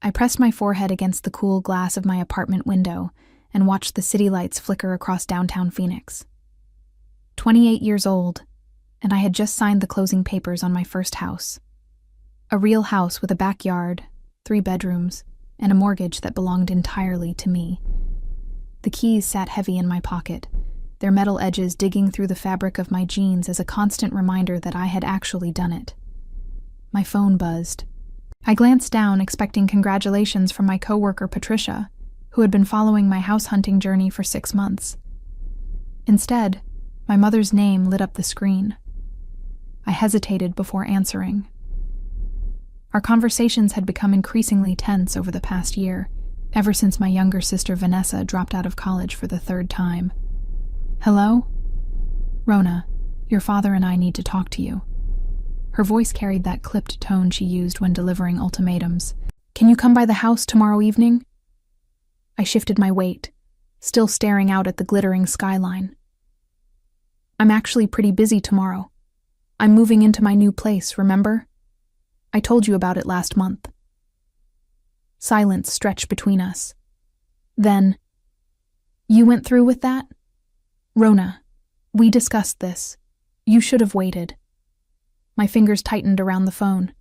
I pressed my forehead against the cool glass of my apartment window and watched the city lights flicker across downtown Phoenix. 28 years old, and I had just signed the closing papers on my first house. A real house with a backyard, 3 bedrooms, and a mortgage that belonged entirely to me. The keys sat heavy in my pocket, their metal edges digging through the fabric of my jeans as a constant reminder that I had actually done it. My phone buzzed. I glanced down, expecting congratulations from my coworker Patricia, who had been following my house hunting journey for 6 months. Instead, my mother's name lit up the screen. I hesitated before answering. Our conversations had become increasingly tense over the past year, ever since my younger sister Vanessa dropped out of college for the 3rd time. "Hello? Rona, your father and I need to talk to you." Her voice carried that clipped tone she used when delivering ultimatums. "Can you come by the house tomorrow evening?" I shifted my weight, still staring out at the glittering skyline. "I'm actually pretty busy tomorrow. I'm moving into my new place, remember? I told you about it last month." Silence stretched between us. Then, "You went through with that? Rona, we discussed this. You should have waited." My fingers tightened around the phone.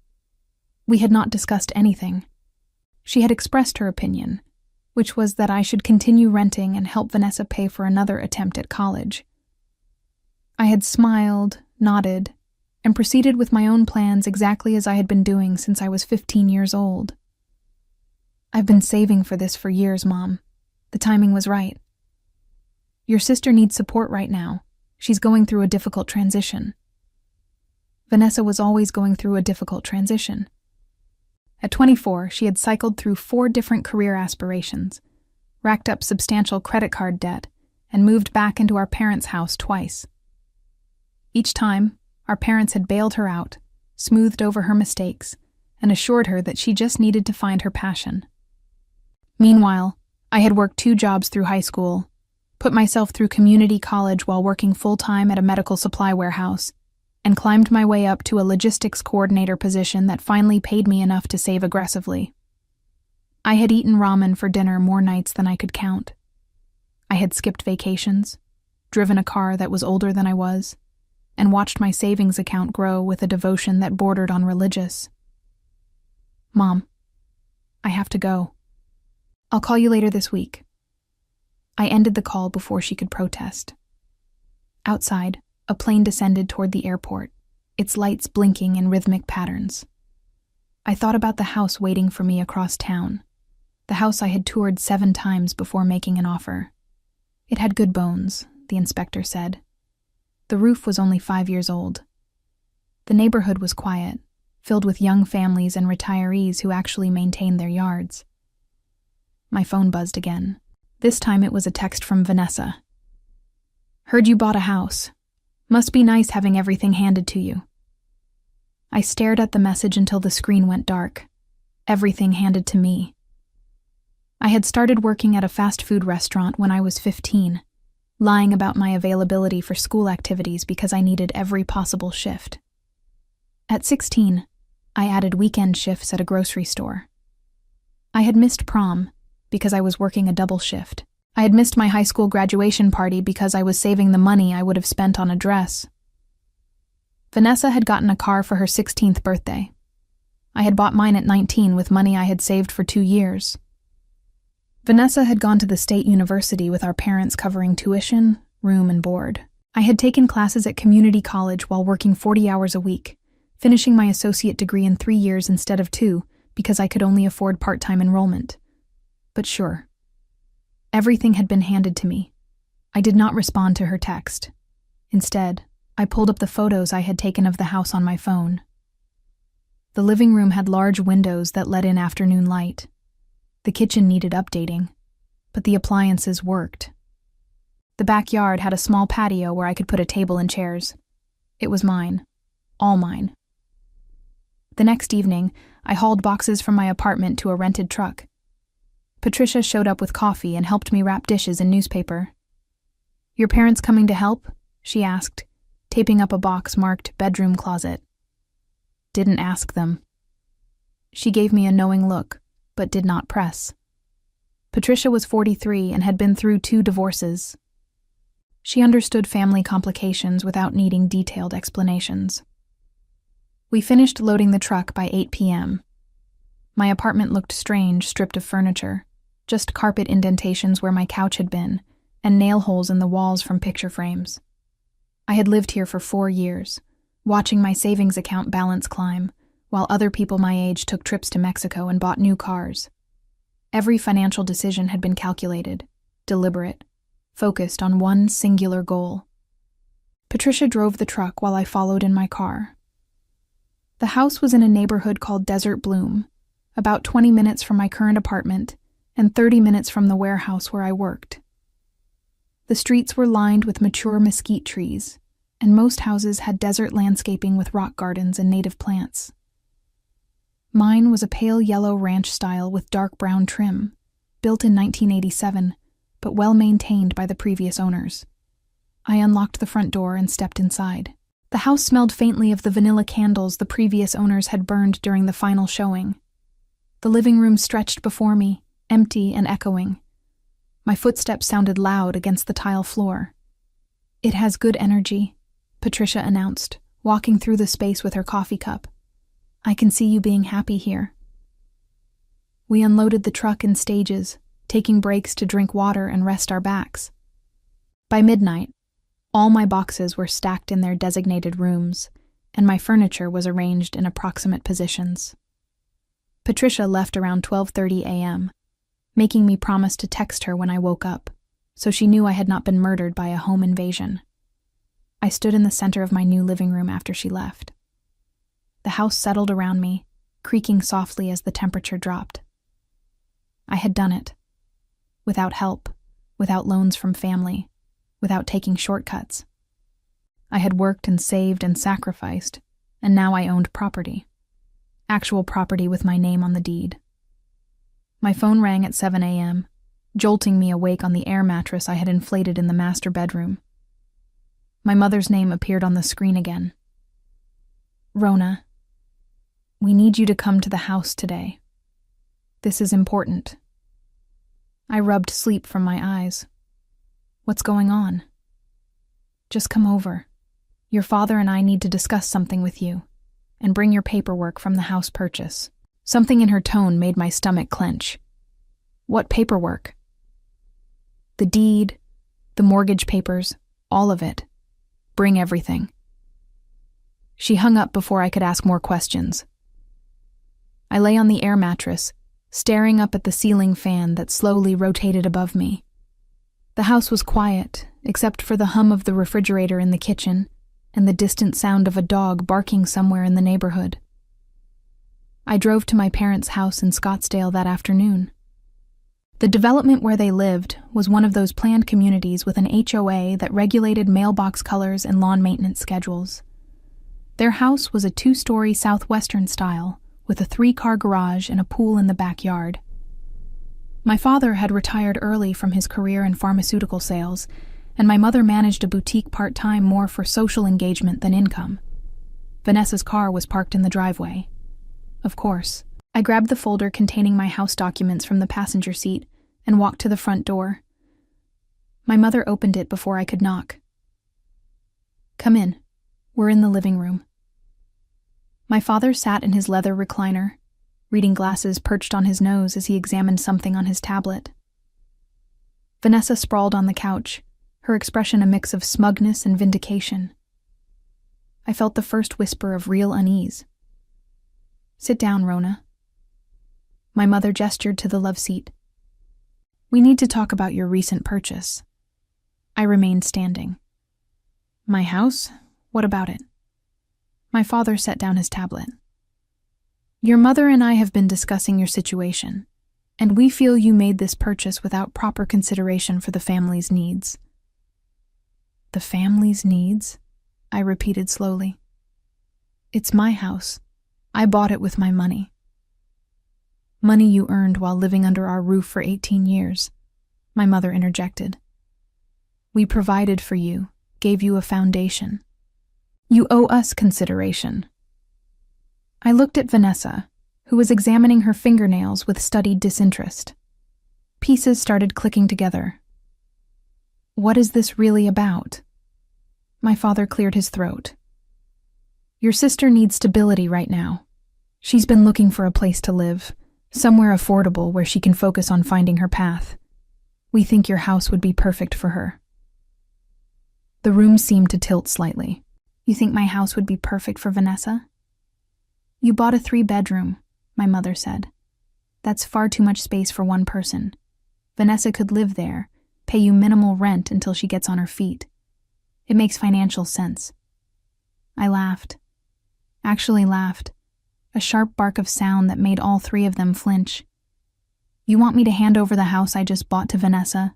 We had not discussed anything. She had expressed her opinion, which was that I should continue renting and help Vanessa pay for another attempt at college. I had smiled, nodded, and proceeded with my own plans exactly as I had been doing since I was 15 years old. "I've been saving for this for years, Mom. The timing was right. Your sister needs support right now. She's going through a difficult transition." Vanessa was always going through a difficult transition. At 24, she had cycled through 4 different career aspirations, racked up substantial credit card debt, and moved back into our parents' house twice. Each time, our parents had bailed her out, smoothed over her mistakes, and assured her that she just needed to find her passion. Meanwhile, I had worked 2 jobs through high school, put myself through community college while working full-time at a medical supply warehouse, and climbed my way up to a logistics coordinator position that finally paid me enough to save aggressively. I had eaten ramen for dinner more nights than I could count. I had skipped vacations, driven a car that was older than I was, and watched my savings account grow with a devotion that bordered on religious. "Mom, I have to go. I'll call you later this week." I ended the call before she could protest. Outside, a plane descended toward the airport, its lights blinking in rhythmic patterns. I thought about the house waiting for me across town, the house I had toured 7 times before making an offer. It had good bones, the inspector said. The roof was only 5 years old. The neighborhood was quiet, filled with young families and retirees who actually maintained their yards. My phone buzzed again. This time it was a text from Vanessa. "Heard you bought a house. Must be nice having everything handed to you." I stared at the message until the screen went dark. Everything handed to me. I had started working at a fast food restaurant when I was 15, lying about my availability for school activities because I needed every possible shift. At 16, I added weekend shifts at a grocery store. I had missed prom because I was working a double shift. I had missed my high school graduation party because I was saving the money I would have spent on a dress. Vanessa had gotten a car for her 16th birthday. I had bought mine at 19 with money I had saved for 2 years. Vanessa had gone to the state university with our parents covering tuition, room, and board. I had taken classes at community college while working 40 hours a week, finishing my associate degree in 3 years instead of 2 because I could only afford part-time enrollment. But sure. Everything had been handed to me. I did not respond to her text. Instead, I pulled up the photos I had taken of the house on my phone. The living room had large windows that let in afternoon light. The kitchen needed updating, but the appliances worked. The backyard had a small patio where I could put a table and chairs. It was mine. All mine. The next evening, I hauled boxes from my apartment to a rented truck. Patricia showed up with coffee and helped me wrap dishes in newspaper. "Your parents coming to help?" she asked, taping up a box marked bedroom closet. "Didn't ask them." She gave me a knowing look, but did not press. Patricia was 43 and had been through 2 divorces. She understood family complications without needing detailed explanations. We finished loading the truck by 8 p.m. My apartment looked strange, stripped of furniture, just carpet indentations where my couch had been, and nail holes in the walls from picture frames. I had lived here for 4 years, watching my savings account balance climb, while other people my age took trips to Mexico and bought new cars. Every financial decision had been calculated, deliberate, focused on one singular goal. Patricia drove the truck while I followed in my car. The house was in a neighborhood called Desert Bloom, about 20 minutes from my current apartment and 30 minutes from the warehouse where I worked. The streets were lined with mature mesquite trees, and most houses had desert landscaping with rock gardens and native plants. Mine was a pale yellow ranch style with dark brown trim, built in 1987, but well maintained by the previous owners. I unlocked the front door and stepped inside. The house smelled faintly of the vanilla candles the previous owners had burned during the final showing. The living room stretched before me, empty and echoing. My footsteps sounded loud against the tile floor. "It has good energy," Patricia announced, walking through the space with her coffee cup. "I can see you being happy here." We unloaded the truck in stages, taking breaks to drink water and rest our backs. By midnight, all my boxes were stacked in their designated rooms, and my furniture was arranged in approximate positions. Patricia left around 12:30 a.m., making me promise to text her when I woke up, so she knew I had not been murdered by a home invasion. I stood in the center of my new living room after she left. The house settled around me, creaking softly as the temperature dropped. I had done it. Without help, without loans from family, without taking shortcuts. I had worked and saved and sacrificed, and now I owned property. Actual property with my name on the deed. My phone rang at 7 a.m., jolting me awake on the air mattress I had inflated in the master bedroom. My mother's name appeared on the screen again. "Rona, we need you to come to the house today. This is important." I rubbed sleep from my eyes. "What's going on?" "Just come over. Your father and I need to discuss something with you, and bring your paperwork from the house purchase." Something in her tone made my stomach clench. "What paperwork?" "The deed, the mortgage papers, all of it. Bring everything." She hung up before I could ask more questions. I lay on the air mattress, staring up at the ceiling fan that slowly rotated above me. The house was quiet, except for the hum of the refrigerator in the kitchen and the distant sound of a dog barking somewhere in the neighborhood. I drove to my parents' house in Scottsdale that afternoon. The development where they lived was one of those planned communities with an HOA that regulated mailbox colors and lawn maintenance schedules. Their house was a 2-story southwestern style, with a 3-car garage and a pool in the backyard. My father had retired early from his career in pharmaceutical sales, and my mother managed a boutique part-time more for social engagement than income. Vanessa's car was parked in the driveway. Of course, I grabbed the folder containing my house documents from the passenger seat and walked to the front door. My mother opened it before I could knock. "Come in. We're in the living room." My father sat in his leather recliner, reading glasses perched on his nose as he examined something on his tablet. Vanessa sprawled on the couch, her expression a mix of smugness and vindication. I felt the first whisper of real unease. "Sit down, Rona." My mother gestured to the love seat. "We need to talk about your recent purchase." I remained standing. "My house? What about it?" My father set down his tablet. "Your mother and I have been discussing your situation, and we feel you made this purchase without proper consideration for the family's needs." "The family's needs?" I repeated slowly. "It's my house. I bought it with my money." "Money you earned while living under our roof for 18 years, my mother interjected. "We provided for you, gave you a foundation. You owe us consideration." I looked at Vanessa, who was examining her fingernails with studied disinterest. Pieces started clicking together. What is this really about? My father cleared his throat. Your sister needs stability right now. She's been looking for a place to live, somewhere affordable where she can focus on finding her path. We think your house would be perfect for her. The room seemed to tilt slightly. You think my house would be perfect for Vanessa? You bought a 3-bedroom, my mother said. That's far too much space for one person. Vanessa could live there, pay you minimal rent until she gets on her feet. It makes financial sense. I laughed. Actually laughed. A sharp bark of sound that made all 3 of them flinch. You want me to hand over the house I just bought to Vanessa,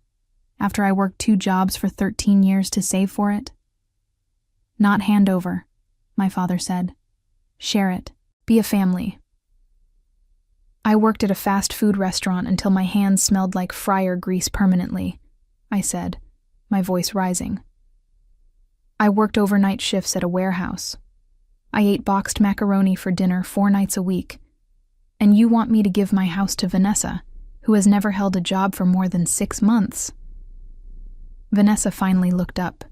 after I worked 2 jobs for 13 years to save for it? Not hand over, my father said. Share it. Be a family. I worked at a fast food restaurant until my hands smelled like fryer grease permanently, I said, my voice rising. I worked overnight shifts at a warehouse. I ate boxed macaroni for dinner 4 nights a week. And you want me to give my house to Vanessa, who has never held a job for more than 6 months? Vanessa finally looked up.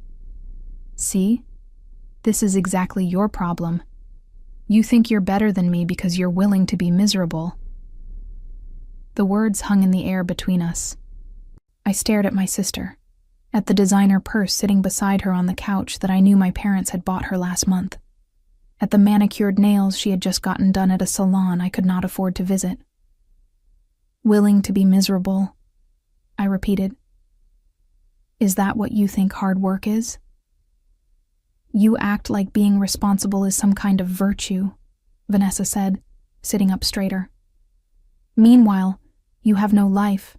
See? This is exactly your problem. You think you're better than me because you're willing to be miserable. The words hung in the air between us. I stared at my sister, at the designer purse sitting beside her on the couch that I knew my parents had bought her last month, at the manicured nails she had just gotten done at a salon I could not afford to visit. Willing to be miserable, I repeated. Is that what you think hard work is? You act like being responsible is some kind of virtue, Vanessa said, sitting up straighter. Meanwhile, you have no life,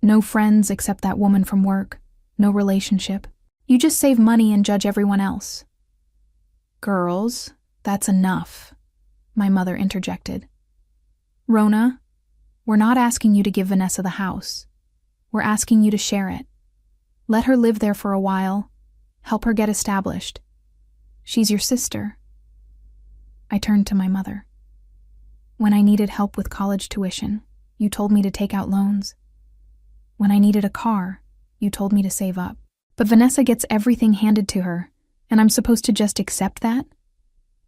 no friends except that woman from work, no relationship. You just save money and judge everyone else. Girls, that's enough, my mother interjected. Rona, we're not asking you to give Vanessa the house. We're asking you to share it. Let her live there for a while. Help her get established. She's your sister. I turned to my mother. When I needed help with college tuition, you told me to take out loans. When I needed a car, you told me to save up. But Vanessa gets everything handed to her, and I'm supposed to just accept that?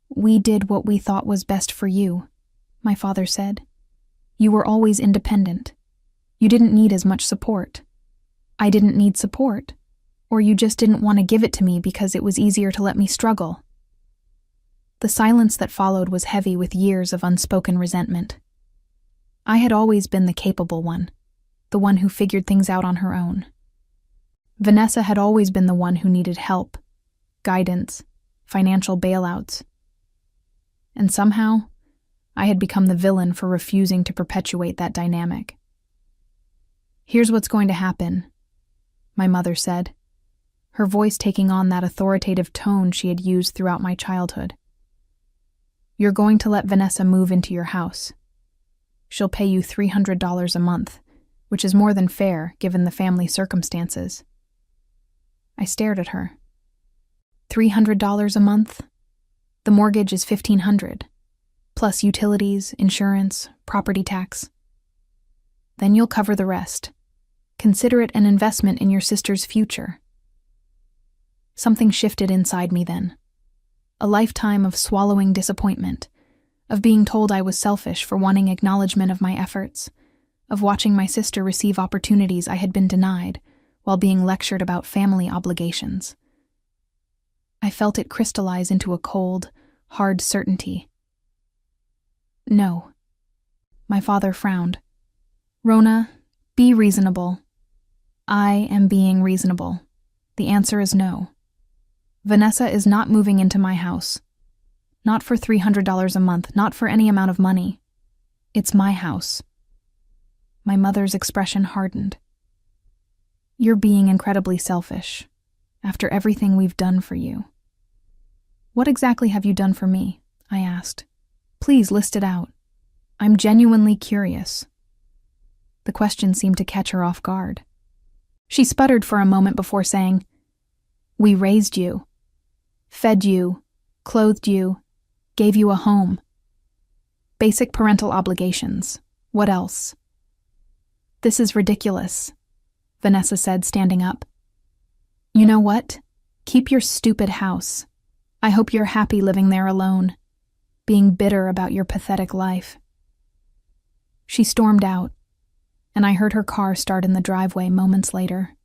We did what we thought was best for you, my father said. You were always independent. You didn't need as much support. I didn't need support. Or you just didn't want to give it to me because it was easier to let me struggle. The silence that followed was heavy with years of unspoken resentment. I had always been the capable one, the one who figured things out on her own. Vanessa had always been the one who needed help, guidance, financial bailouts. And somehow, I had become the villain for refusing to perpetuate that dynamic. Here's what's going to happen, my mother said, her voice taking on that authoritative tone she had used throughout my childhood. You're going to let Vanessa move into your house. She'll pay you $300 a month, which is more than fair given the family circumstances. I stared at her. $300 a month? The mortgage is $1,500, plus utilities, insurance, property tax. Then you'll cover the rest. Consider it an investment in your sister's future. Something shifted inside me then. A lifetime of swallowing disappointment, of being told I was selfish for wanting acknowledgement of my efforts, of watching my sister receive opportunities I had been denied while being lectured about family obligations. I felt it crystallize into a cold, hard certainty. No. My father frowned. Rona, be reasonable. I am being reasonable. The answer is no. Vanessa is not moving into my house. Not for $300 a month, not for any amount of money. It's my house. My mother's expression hardened. You're being incredibly selfish, after everything we've done for you. What exactly have you done for me? I asked. Please list it out. I'm genuinely curious. The question seemed to catch her off guard. She sputtered for a moment before saying, We raised you, fed you, clothed you, gave you a home. Basic parental obligations. What else? This is ridiculous, Vanessa said, standing up. You know what? Keep your stupid house. I hope you're happy living there alone, being bitter about your pathetic life. She stormed out, and I heard her car start in the driveway moments later.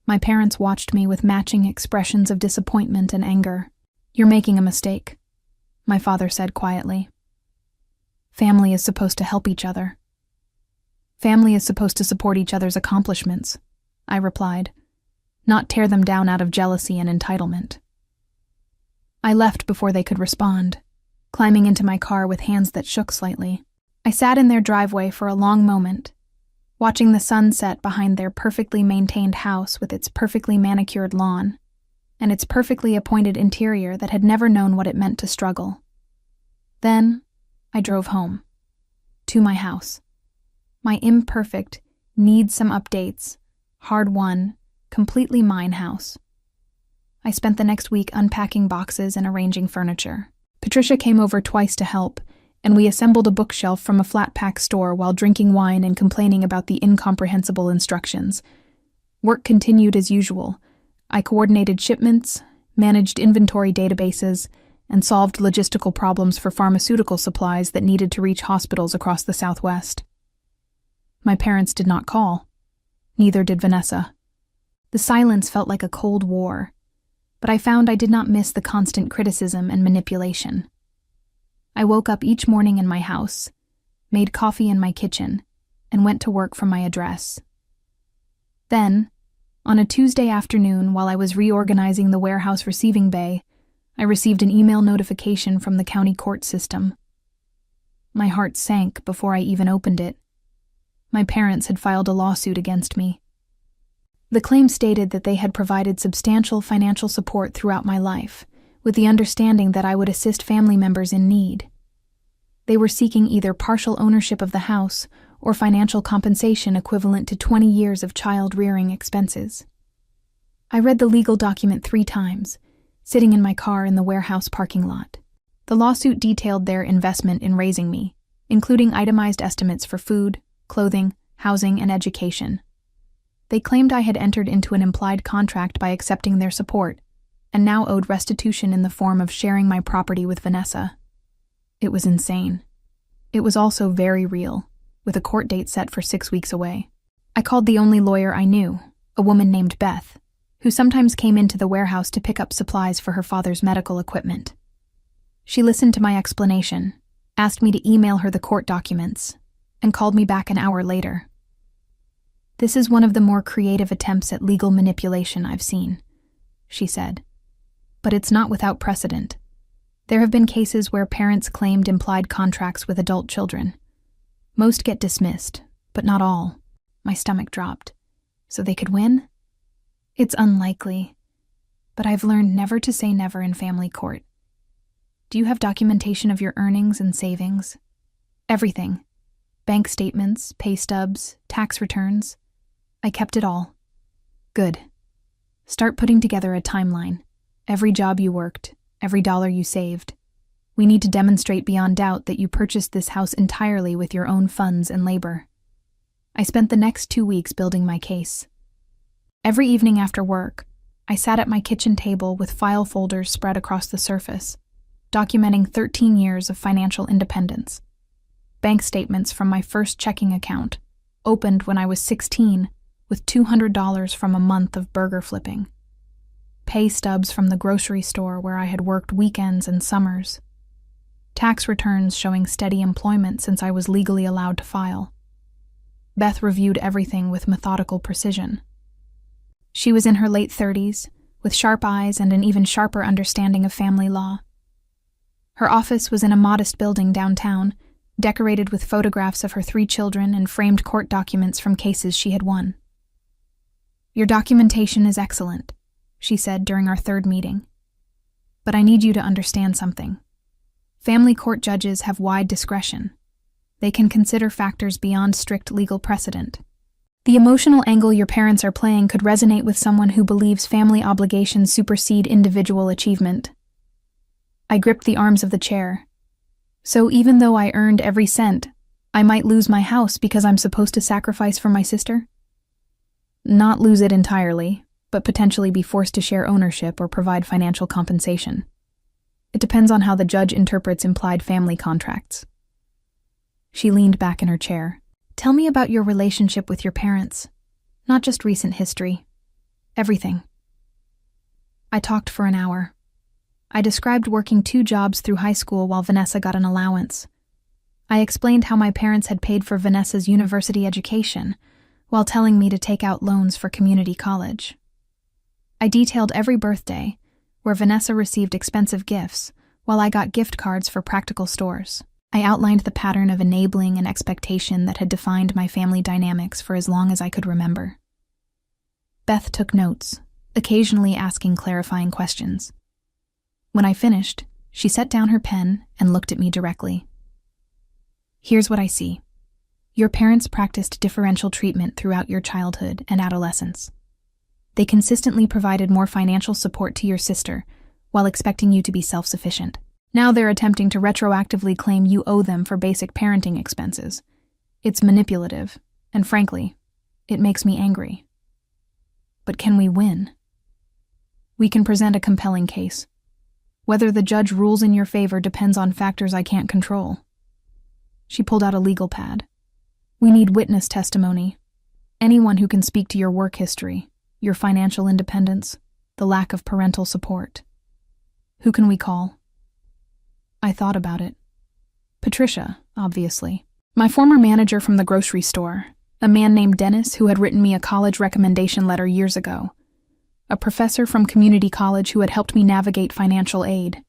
My parents watched me with matching expressions of disappointment and anger. You're making a mistake, my father said quietly. Family is supposed to help each other. Family is supposed to support each other's accomplishments, I replied, not tear them down out of jealousy and entitlement. I left before they could respond, climbing into my car with hands that shook slightly. I sat in their driveway for a long moment, watching the sun set behind their perfectly maintained house with its perfectly manicured lawn and its perfectly appointed interior that had never known what it meant to struggle. Then, I drove home, to my house. My imperfect, needs some updates, hard-won, completely mine house. I spent the next week unpacking boxes and arranging furniture. Patricia came over twice to help, and we assembled a bookshelf from a flat-pack store while drinking wine and complaining about the incomprehensible instructions. Work continued as usual. I coordinated shipments, managed inventory databases, and solved logistical problems for pharmaceutical supplies that needed to reach hospitals across the Southwest. My parents did not call. Neither did Vanessa. The silence felt like a cold war, but I found I did not miss the constant criticism and manipulation. I woke up each morning in my house, made coffee in my kitchen, and went to work from my address. Then, on a Tuesday afternoon while I was reorganizing the warehouse receiving bay, I received an email notification from the county court system. My heart sank before I even opened it. My parents had filed a lawsuit against me. The claim stated that they had provided substantial financial support throughout my life, with the understanding that I would assist family members in need. They were seeking either partial ownership of the house or financial compensation equivalent to 20 years of child-rearing expenses. I read the legal document 3 times, sitting in my car in the warehouse parking lot. The lawsuit detailed their investment in raising me, including itemized estimates for food, clothing, housing, and education. They claimed I had entered into an implied contract by accepting their support, and now owed restitution in the form of sharing my property with Vanessa. It was insane. It was also very real, with a court date set for 6 weeks away. I called the only lawyer I knew, a woman named Beth, who sometimes came into the warehouse to pick up supplies for her father's medical equipment. She listened to my explanation, asked me to email her the court documents, and called me back an hour later. This is one of the more creative attempts at legal manipulation I've seen, she said. But it's not without precedent. There have been cases where parents claimed implied contracts with adult children. Most get dismissed, but not all. My stomach dropped. So they could win? It's unlikely, but I've learned never to say never in family court. Do you have documentation of your earnings and savings? Everything. Bank statements, pay stubs, tax returns. I kept it all. Good. Start putting together a timeline. Every job you worked, every dollar you saved. We need to demonstrate beyond doubt that you purchased this house entirely with your own funds and labor. I spent the next 2 weeks building my case. Every evening after work, I sat at my kitchen table with file folders spread across the surface, documenting 13 years of financial independence. Bank statements from my first checking account, opened when I was 16, with $200 from a month of burger flipping. Pay stubs from the grocery store where I had worked weekends and summers. Tax returns showing steady employment since I was legally allowed to file. Beth reviewed everything with methodical precision. She was in her late 30s, with sharp eyes and an even sharper understanding of family law. Her office was in a modest building downtown, decorated with photographs of her 3 children and framed court documents from cases she had won. Your documentation is excellent, she said during our 3rd meeting. But I need you to understand something. Family court judges have wide discretion. They can consider factors beyond strict legal precedent. The emotional angle your parents are playing could resonate with someone who believes family obligations supersede individual achievement. I gripped the arms of the chair. So even though I earned every cent, I might lose my house because I'm supposed to sacrifice for my sister? Not lose it entirely, but potentially be forced to share ownership or provide financial compensation. It depends on how the judge interprets implied family contracts. She leaned back in her chair. Tell me about your relationship with your parents. Not just recent history. Everything. I talked for an hour. I described working 2 jobs through high school while Vanessa got an allowance. I explained how my parents had paid for Vanessa's university education, while telling me to take out loans for community college. I detailed every birthday, where Vanessa received expensive gifts, while I got gift cards for practical stores. I outlined the pattern of enabling and expectation that had defined my family dynamics for as long as I could remember. Beth took notes, occasionally asking clarifying questions. When I finished, she set down her pen and looked at me directly. Here's what I see. Your parents practiced differential treatment throughout your childhood and adolescence. They consistently provided more financial support to your sister while expecting you to be self-sufficient. Now they're attempting to retroactively claim you owe them for basic parenting expenses. It's manipulative, and frankly, it makes me angry. But can we win? We can present a compelling case. Whether the judge rules in your favor depends on factors I can't control. She pulled out a legal pad. We need witness testimony. Anyone who can speak to your work history, your financial independence, the lack of parental support. Who can we call? I thought about it. Patricia, obviously. My former manager from the grocery store, a man named Dennis who had written me a college recommendation letter years ago. A professor from community college who had helped me navigate financial aid.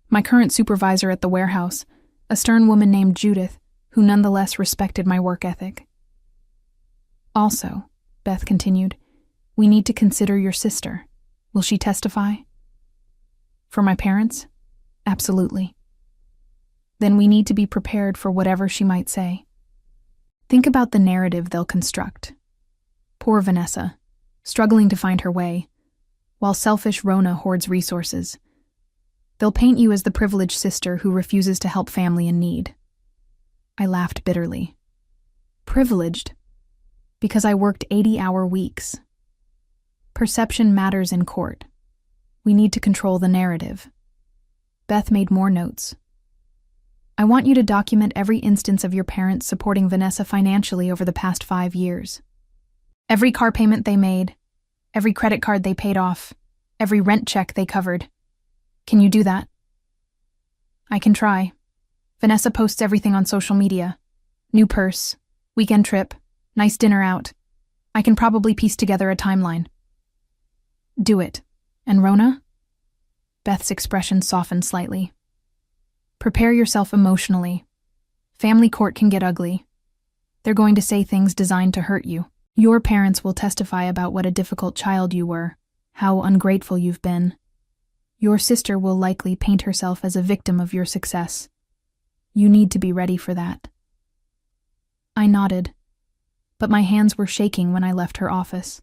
My current supervisor at the warehouse, a stern woman named Judith, who nonetheless respected my work ethic. Also, Beth continued, we need to consider your sister. Will she testify? For my parents? Absolutely. Then we need to be prepared for whatever she might say. Think about the narrative they'll construct. Poor Vanessa, struggling to find her way, while selfish Rona hoards resources. They'll paint you as the privileged sister who refuses to help family in need. I laughed bitterly. Privileged? Because I worked 80-hour weeks. Perception matters in court. We need to control the narrative. Beth made more notes. I want you to document every instance of your parents supporting Vanessa financially over the past 5 years. Every car payment they made, every credit card they paid off, every rent check they covered. Can you do that? I can try. Vanessa posts everything on social media. New purse, weekend trip, nice dinner out. I can probably piece together a timeline. Do it. And Rona? Beth's expression softened slightly. Prepare yourself emotionally. Family court can get ugly. They're going to say things designed to hurt you. Your parents will testify about what a difficult child you were, how ungrateful you've been. Your sister will likely paint herself as a victim of your success. You need to be ready for that. I nodded, but my hands were shaking when I left her office.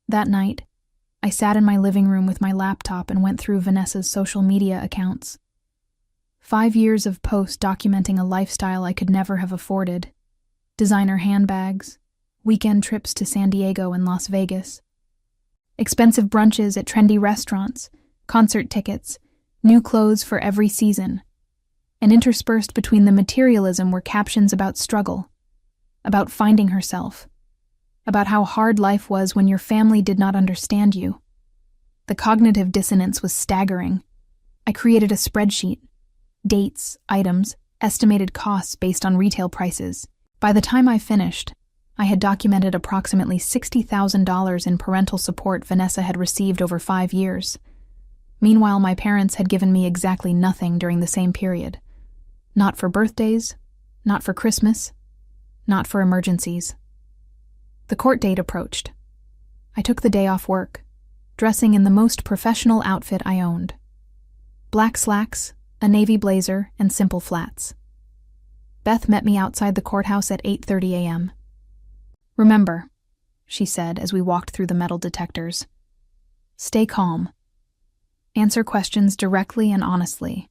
That night, I sat in my living room with my laptop and went through Vanessa's social media accounts. 5 years of posts documenting a lifestyle I could never have afforded. Designer handbags, weekend trips to San Diego and Las Vegas, expensive brunches at trendy restaurants, concert tickets, new clothes for every season. And interspersed between the materialism were captions about struggle, about finding herself, about how hard life was when your family did not understand you. The cognitive dissonance was staggering. I created a spreadsheet. Dates, items, estimated costs based on retail prices. By the time I finished, I had documented approximately $60,000 in parental support Vanessa had received over 5 years. Meanwhile, my parents had given me exactly nothing during the same period. Not for birthdays, not for Christmas, not for emergencies. The court date approached. I took the day off work, dressing in the most professional outfit I owned. Black slacks, a navy blazer, and simple flats. Beth met me outside the courthouse at 8:30 a.m. Remember, she said as we walked through the metal detectors, stay calm. Answer questions directly and honestly.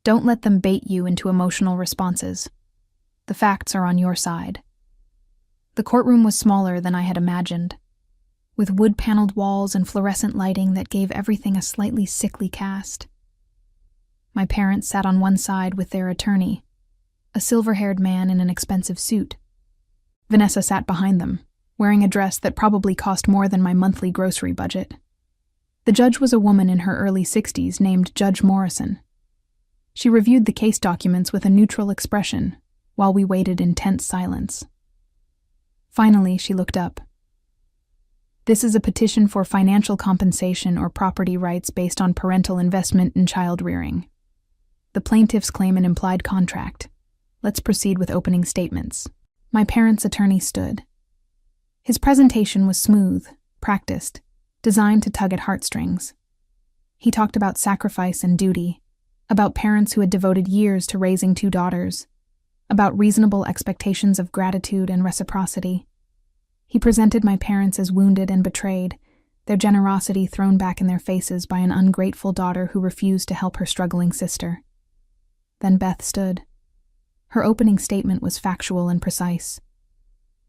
Don't let them bait you into emotional responses. The facts are on your side. The courtroom was smaller than I had imagined, with wood-paneled walls and fluorescent lighting that gave everything a slightly sickly cast. My parents sat on one side with their attorney, a silver-haired man in an expensive suit. Vanessa sat behind them, wearing a dress that probably cost more than my monthly grocery budget. The judge was a woman in her early 60s named Judge Morrison. She reviewed the case documents with a neutral expression while we waited in tense silence. Finally, she looked up. This is a petition for financial compensation or property rights based on parental investment in child rearing. The plaintiffs claim an implied contract. Let's proceed with opening statements. My parents' attorney stood. His presentation was smooth, practiced, designed to tug at heartstrings. He talked about sacrifice and duty, about parents who had devoted years to raising 2 daughters, about reasonable expectations of gratitude and reciprocity. He presented my parents as wounded and betrayed, their generosity thrown back in their faces by an ungrateful daughter who refused to help her struggling sister. Then Beth stood. Her opening statement was factual and precise.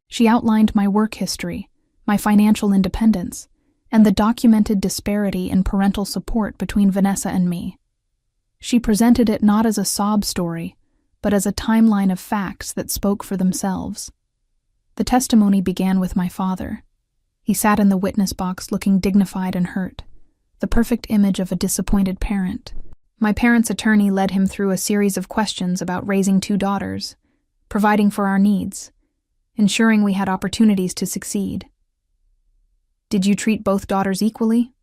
She outlined my work history, my financial independence, and the documented disparity in parental support between Vanessa and me. She presented it not as a sob story, but as a timeline of facts that spoke for themselves. The testimony began with my father. He sat in the witness box looking dignified and hurt, the perfect image of a disappointed parent. My parents' attorney led him through a series of questions about raising 2 daughters, providing for our needs, ensuring we had opportunities to succeed. Did you treat both daughters equally?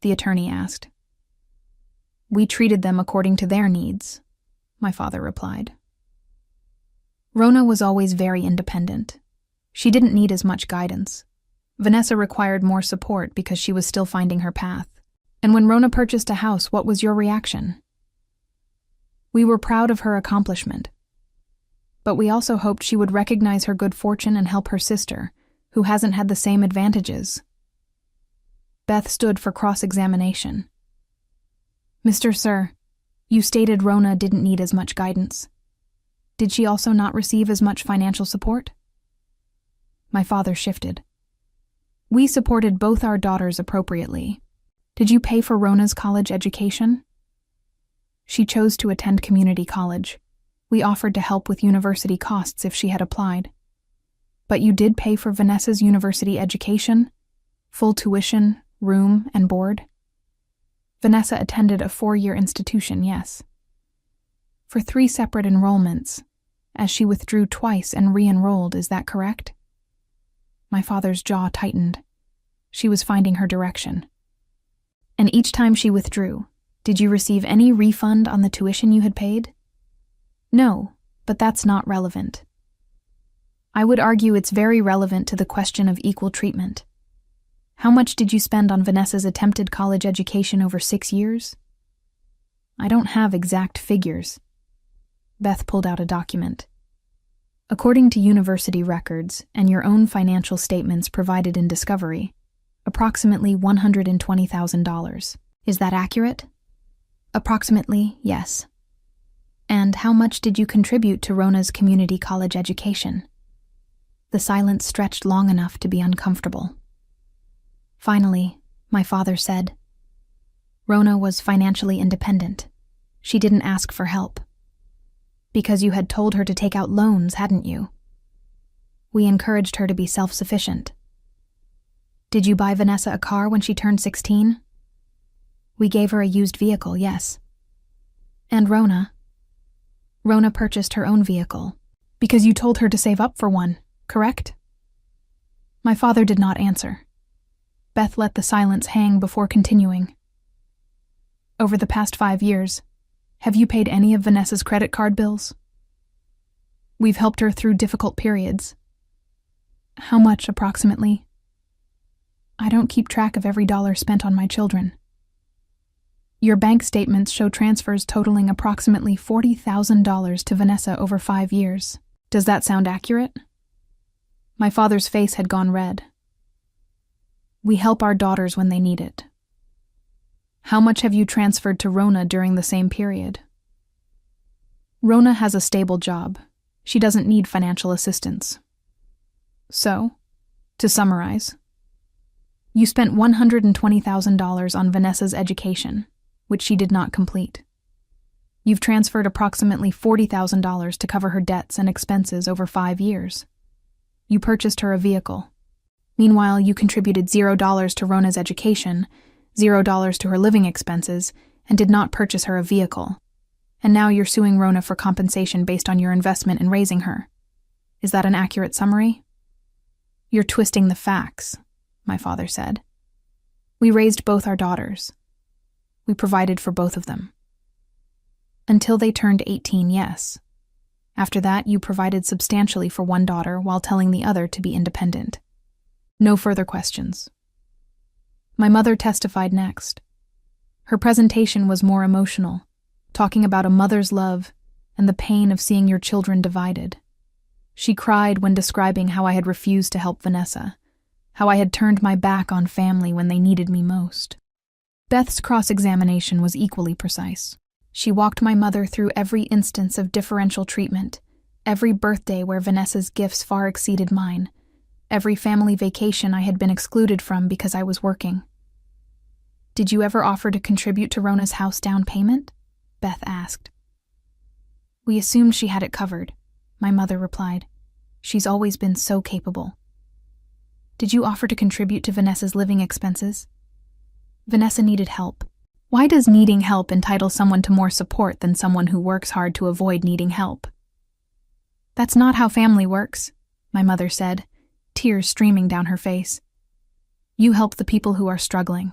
The attorney asked. We treated them according to their needs, my father replied. Rona was always very independent. She didn't need as much guidance. Vanessa required more support because she was still finding her path. And when Rona purchased a house, what was your reaction? We were proud of her accomplishment. But we also hoped she would recognize her good fortune and help her sister, who hasn't had the same advantages. Beth stood for cross-examination. Mr. Sir, you stated Rona didn't need as much guidance. Did she also not receive as much financial support? My father shifted. We supported both our daughters appropriately. Did you pay for Rona's college education? She chose to attend community college. We offered to help with university costs if she had applied. But you did pay for Vanessa's university education? Full tuition, room, and board? Vanessa attended a 4-year institution, yes. For 3 separate enrollments, as she withdrew twice and re-enrolled, is that correct? My father's jaw tightened. She was finding her direction. And each time she withdrew, did you receive any refund on the tuition you had paid? No, but that's not relevant. I would argue it's very relevant to the question of equal treatment. How much did you spend on Vanessa's attempted college education over 6 years? I don't have exact figures. Beth pulled out a document. According to university records and your own financial statements provided in discovery, approximately $120,000. Is that accurate? Approximately, yes. And how much did you contribute to Rona's community college education? The silence stretched long enough to be uncomfortable. Finally, my father said, Rona was financially independent. She didn't ask for help. Because you had told her to take out loans, hadn't you? We encouraged her to be self-sufficient. Did you buy Vanessa a car when she turned 16? We gave her a used vehicle, yes. And Rona? Rona purchased her own vehicle, because you told her to save up for one, correct? My father did not answer. Beth let the silence hang before continuing. Over the past 5 years, have you paid any of Vanessa's credit card bills? We've helped her through difficult periods. How much, approximately? I don't keep track of every dollar spent on my children. Your bank statements show transfers totaling approximately $40,000 to Vanessa over 5 years. Does that sound accurate? My father's face had gone red. We help our daughters when they need it. How much have you transferred to Rona during the same period? Rona has a stable job. She doesn't need financial assistance. So, to summarize, you spent $120,000 on Vanessa's education, which she did not complete. You've transferred approximately $40,000 to cover her debts and expenses over 5 years. You purchased her a vehicle. Meanwhile, you contributed $0 to Rona's education, $0 to her living expenses, and did not purchase her a vehicle. And now you're suing Rona for compensation based on your investment in raising her. Is that an accurate summary? You're twisting the facts, my father said. We raised both our daughters. We provided for both of them. Until they turned 18, yes. After that, you provided substantially for one daughter while telling the other to be independent. No further questions. My mother testified next. Her presentation was more emotional, talking about a mother's love and the pain of seeing your children divided. She cried when describing how I had refused to help Vanessa, how I had turned my back on family when they needed me most. Beth's cross-examination was equally precise. She walked my mother through every instance of differential treatment, every birthday where Vanessa's gifts far exceeded mine, every family vacation I had been excluded from because I was working. Did you ever offer to contribute to Rona's house down payment? Beth asked. We assumed she had it covered, my mother replied. She's always been so capable. Did you offer to contribute to Vanessa's living expenses? Vanessa needed help. Why does needing help entitle someone to more support than someone who works hard to avoid needing help? That's not how family works, my mother said, tears streaming down her face. You help the people who are struggling.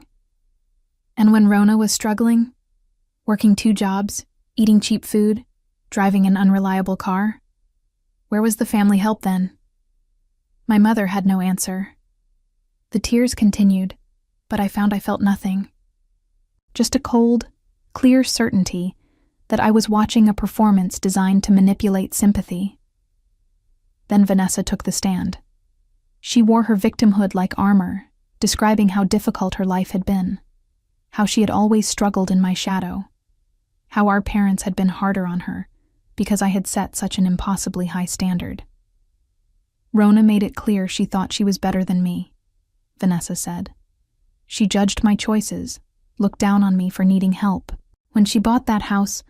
And when Rona was struggling, working 2 jobs, eating cheap food, driving an unreliable car, where was the family help then? My mother had no answer. The tears continued, but I found I felt nothing. Just a cold, clear certainty that I was watching a performance designed to manipulate sympathy. Then Vanessa took the stand. She wore her victimhood like armor, describing how difficult her life had been, how she had always struggled in my shadow, how our parents had been harder on her because I had set such an impossibly high standard. Rona made it clear she thought she was better than me, Vanessa said. She judged my choices, looked down on me for needing help. When she bought that house,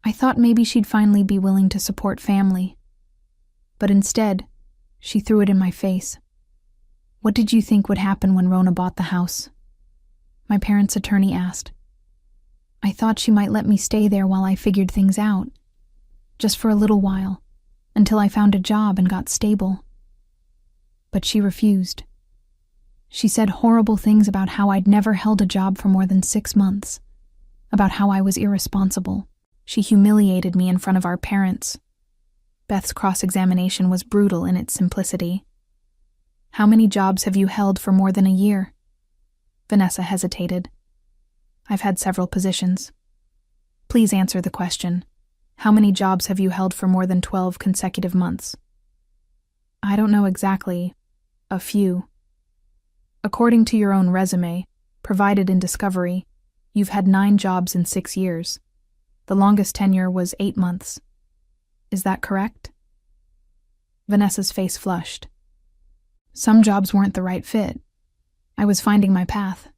I thought maybe she'd finally be willing to support family. But instead, she threw it in my face. What did you think would happen when Rona bought the house? My parents' attorney asked. I thought she might let me stay there while I figured things out. Just for a little while, until I found a job and got stable. But she refused. She said horrible things about how I'd never held a job for more than 6 months, about how I was irresponsible. She humiliated me in front of our parents. Beth's cross-examination was brutal in its simplicity. How many jobs have you held for more than a year? Vanessa hesitated. I've had several positions. Please answer the question. How many jobs have you held for more than 12 consecutive months? I don't know exactly. A few. According to your own resume, provided in Discovery, you've had 9 jobs in 6 years. The longest tenure was 8 months. Is that correct? Vanessa's face flushed. Some jobs weren't the right fit. I was finding my path.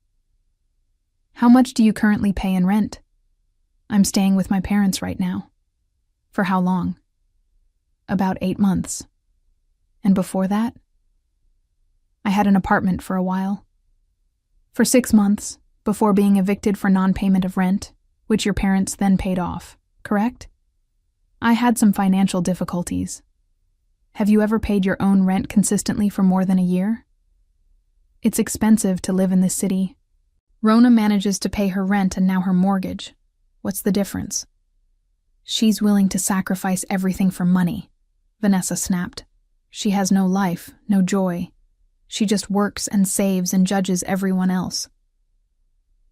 How much do you currently pay in rent? I'm staying with my parents right now. For how long? About 8 months. And before that? I had an apartment for a while. For 6 months, before being evicted for non-payment of rent, which your parents then paid off, correct? I had some financial difficulties. Have you ever paid your own rent consistently for more than a year? It's expensive to live in this city. Rona manages to pay her rent and now her mortgage. What's the difference? She's willing to sacrifice everything for money, Vanessa snapped. She has no life, no joy. She just works and saves and judges everyone else.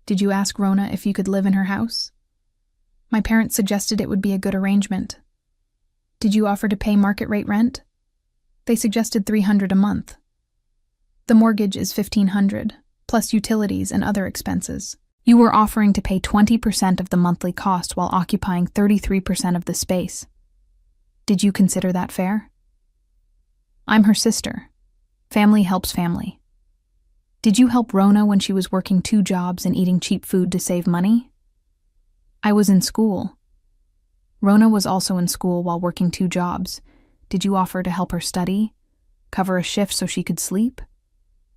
Did you ask Rona if you could live in her house? My parents suggested it would be a good arrangement. Did you offer to pay market rate rent? They suggested $300 a month. The mortgage is $1,500, plus utilities and other expenses. You were offering to pay 20% of the monthly cost while occupying 33% of the space. Did you consider that fair? I'm her sister. Family helps family. Did you help Rona when she was working 2 jobs and eating cheap food to save money? I was in school. Rona was also in school while working 2 jobs. Did you offer to help her study? Cover a shift so she could sleep?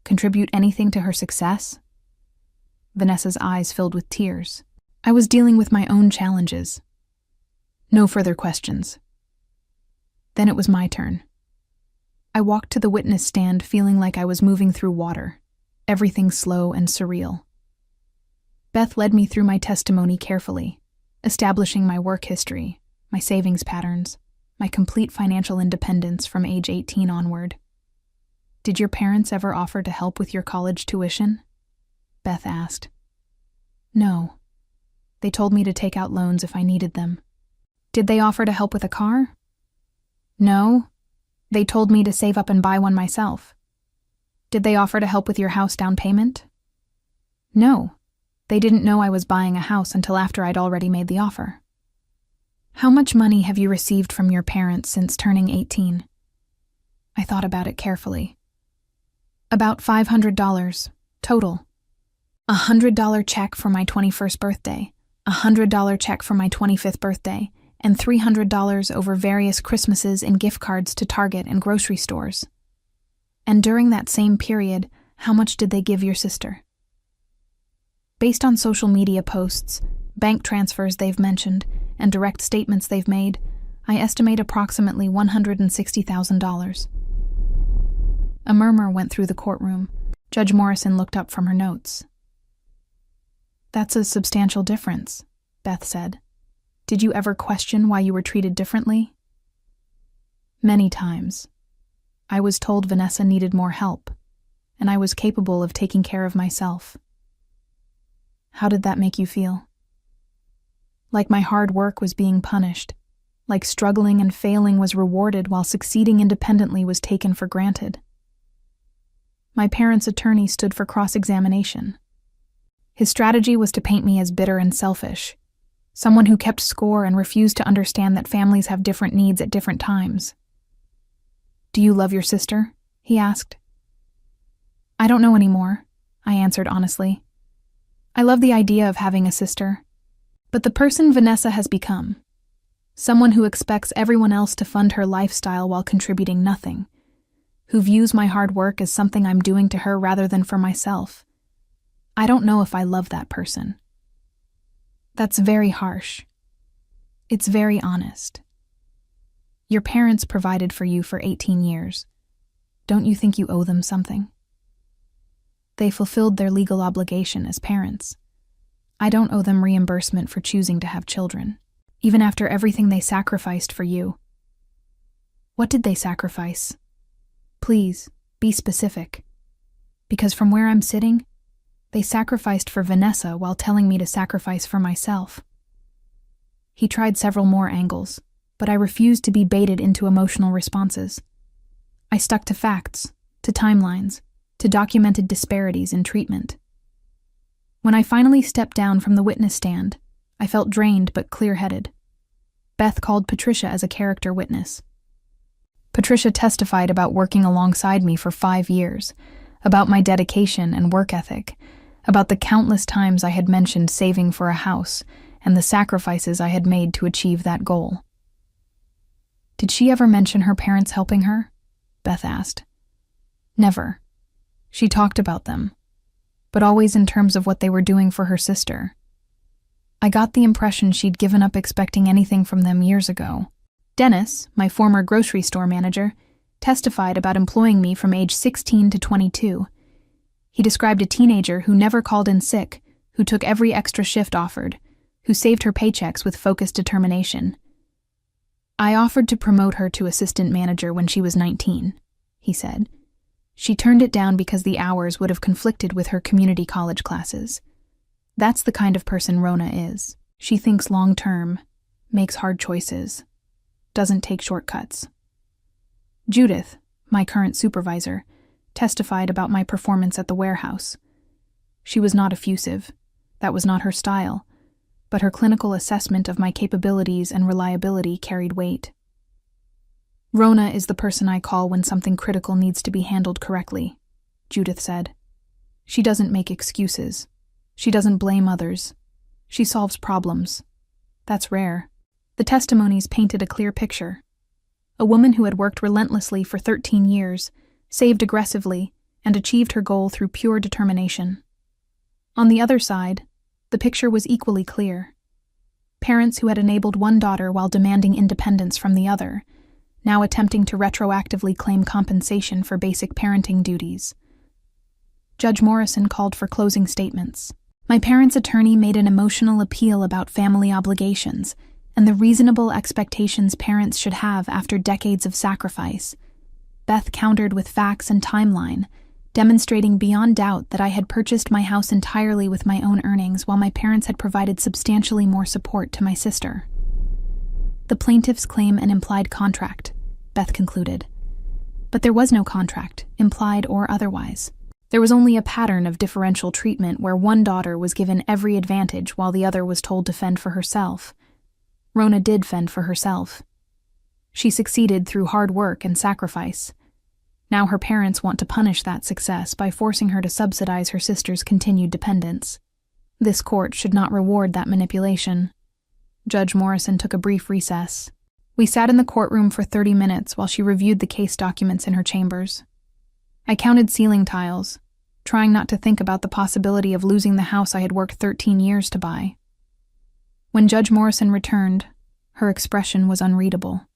Contribute anything to her success? Vanessa's eyes filled with tears. I was dealing with my own challenges. No further questions. Then it was my turn. I walked to the witness stand feeling like I was moving through water, everything slow and surreal. Beth led me through my testimony carefully, establishing my work history, my savings patterns, my complete financial independence from age 18 onward. Did your parents ever offer to help with your college tuition? Beth asked. No. They told me to take out loans if I needed them. Did they offer to help with a car? No. They told me to save up and buy one myself. Did they offer to help with your house down payment? No. They didn't know I was buying a house until after I'd already made the offer. How much money have you received from your parents since turning 18? I thought about it carefully. About $500, total. A $100 check for my 21st birthday, a $100 check for my 25th birthday, and $300 over various Christmases and gift cards to Target and grocery stores. And during that same period, how much did they give your sister? Based on social media posts, bank transfers they've mentioned, and direct statements they've made, I estimate approximately $160,000. A murmur went through the courtroom. Judge Morrison looked up from her notes. That's a substantial difference, Beth said. Did you ever question why you were treated differently? Many times. I was told Vanessa needed more help, and I was capable of taking care of myself. How did that make you feel? Like my hard work was being punished, like struggling and failing was rewarded while succeeding independently was taken for granted. My parents' attorney stood for cross-examination. His strategy was to paint me as bitter and selfish, someone who kept score and refused to understand that families have different needs at different times. Do you love your sister? He asked. I don't know anymore, I answered honestly. I love the idea of having a sister, but the person Vanessa has become, someone who expects everyone else to fund her lifestyle while contributing nothing, who views my hard work as something I'm doing to her rather than for myself. I don't know if I love that person. That's very harsh. It's very honest. Your parents provided for you for 18 years. Don't you think you owe them something? They fulfilled their legal obligation as parents. I don't owe them reimbursement for choosing to have children, even after everything they sacrificed for you. What did they sacrifice? Please, be specific. Because from where I'm sitting, they sacrificed for Vanessa while telling me to sacrifice for myself. He tried several more angles, but I refused to be baited into emotional responses. I stuck to facts, to timelines, to documented disparities in treatment. When I finally stepped down from the witness stand, I felt drained but clear-headed. Beth called Patricia as a character witness. Patricia testified about working alongside me for 5 years, about my dedication and work ethic, about the countless times I had mentioned saving for a house and the sacrifices I had made to achieve that goal. Did she ever mention her parents helping her? Beth asked. Never. She talked about them, but always in terms of what they were doing for her sister. I got the impression she'd given up expecting anything from them years ago. Dennis, my former grocery store manager, testified about employing me from age 16 to 22. He described a teenager who never called in sick, who took every extra shift offered, who saved her paychecks with focused determination. I offered to promote her to assistant manager when she was 19, he said. She turned it down because the hours would have conflicted with her community college classes. That's the kind of person Rona is. She thinks long-term, makes hard choices, doesn't take shortcuts. Judith, my current supervisor, testified about my performance at the warehouse. She was not effusive, That was not her style, but her clinical assessment of my capabilities and reliability carried weight. "Rona is the person I call when something critical needs to be handled correctly," Judith said. "She doesn't make excuses. She doesn't blame others. She solves problems. That's rare." The testimonies painted a clear picture. A woman who had worked relentlessly for 13 years, saved aggressively, and achieved her goal through pure determination. On the other side, the picture was equally clear. Parents who had enabled one daughter while demanding independence from the other, now attempting to retroactively claim compensation for basic parenting duties. Judge Morrison called for closing statements. My parents' attorney made an emotional appeal about family obligations and the reasonable expectations parents should have after decades of sacrifice. Beth countered with facts and timeline, demonstrating beyond doubt that I had purchased my house entirely with my own earnings while my parents had provided substantially more support to my sister. "The plaintiffs claim an implied contract," Beth concluded. But there was no contract, implied or otherwise. There was only a pattern of differential treatment where one daughter was given every advantage while the other was told to fend for herself. Rona did fend for herself. She succeeded through hard work and sacrifice. Now her parents want to punish that success by forcing her to subsidize her sister's continued dependence. This court should not reward that manipulation. Judge Morrison took a brief recess. We sat in the courtroom for 30 minutes while she reviewed the case documents in her chambers. I counted ceiling tiles, trying not to think about the possibility of losing the house I had worked 13 years to buy. When Judge Morrison returned, her expression was unreadable.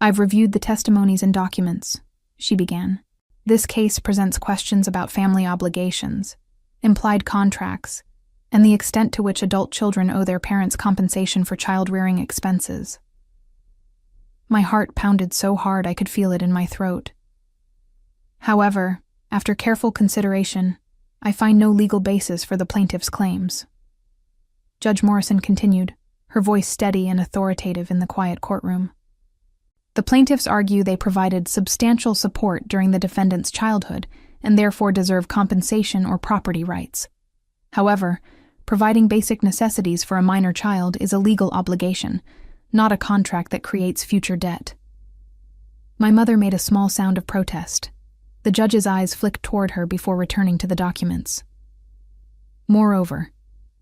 "I've reviewed the testimonies and documents," she began. "This case presents questions about family obligations, implied contracts, and the extent to which adult children owe their parents compensation for child-rearing expenses." My heart pounded so hard I could feel it in my throat. "However, after careful consideration, I find no legal basis for the plaintiff's claims." Judge Morrison continued, her voice steady and authoritative in the quiet courtroom. "The plaintiffs argue they provided substantial support during the defendant's childhood and therefore deserve compensation or property rights. However, providing basic necessities for a minor child is a legal obligation, not a contract that creates future debt." My mother made a small sound of protest. The judge's eyes flicked toward her before returning to the documents. "Moreover,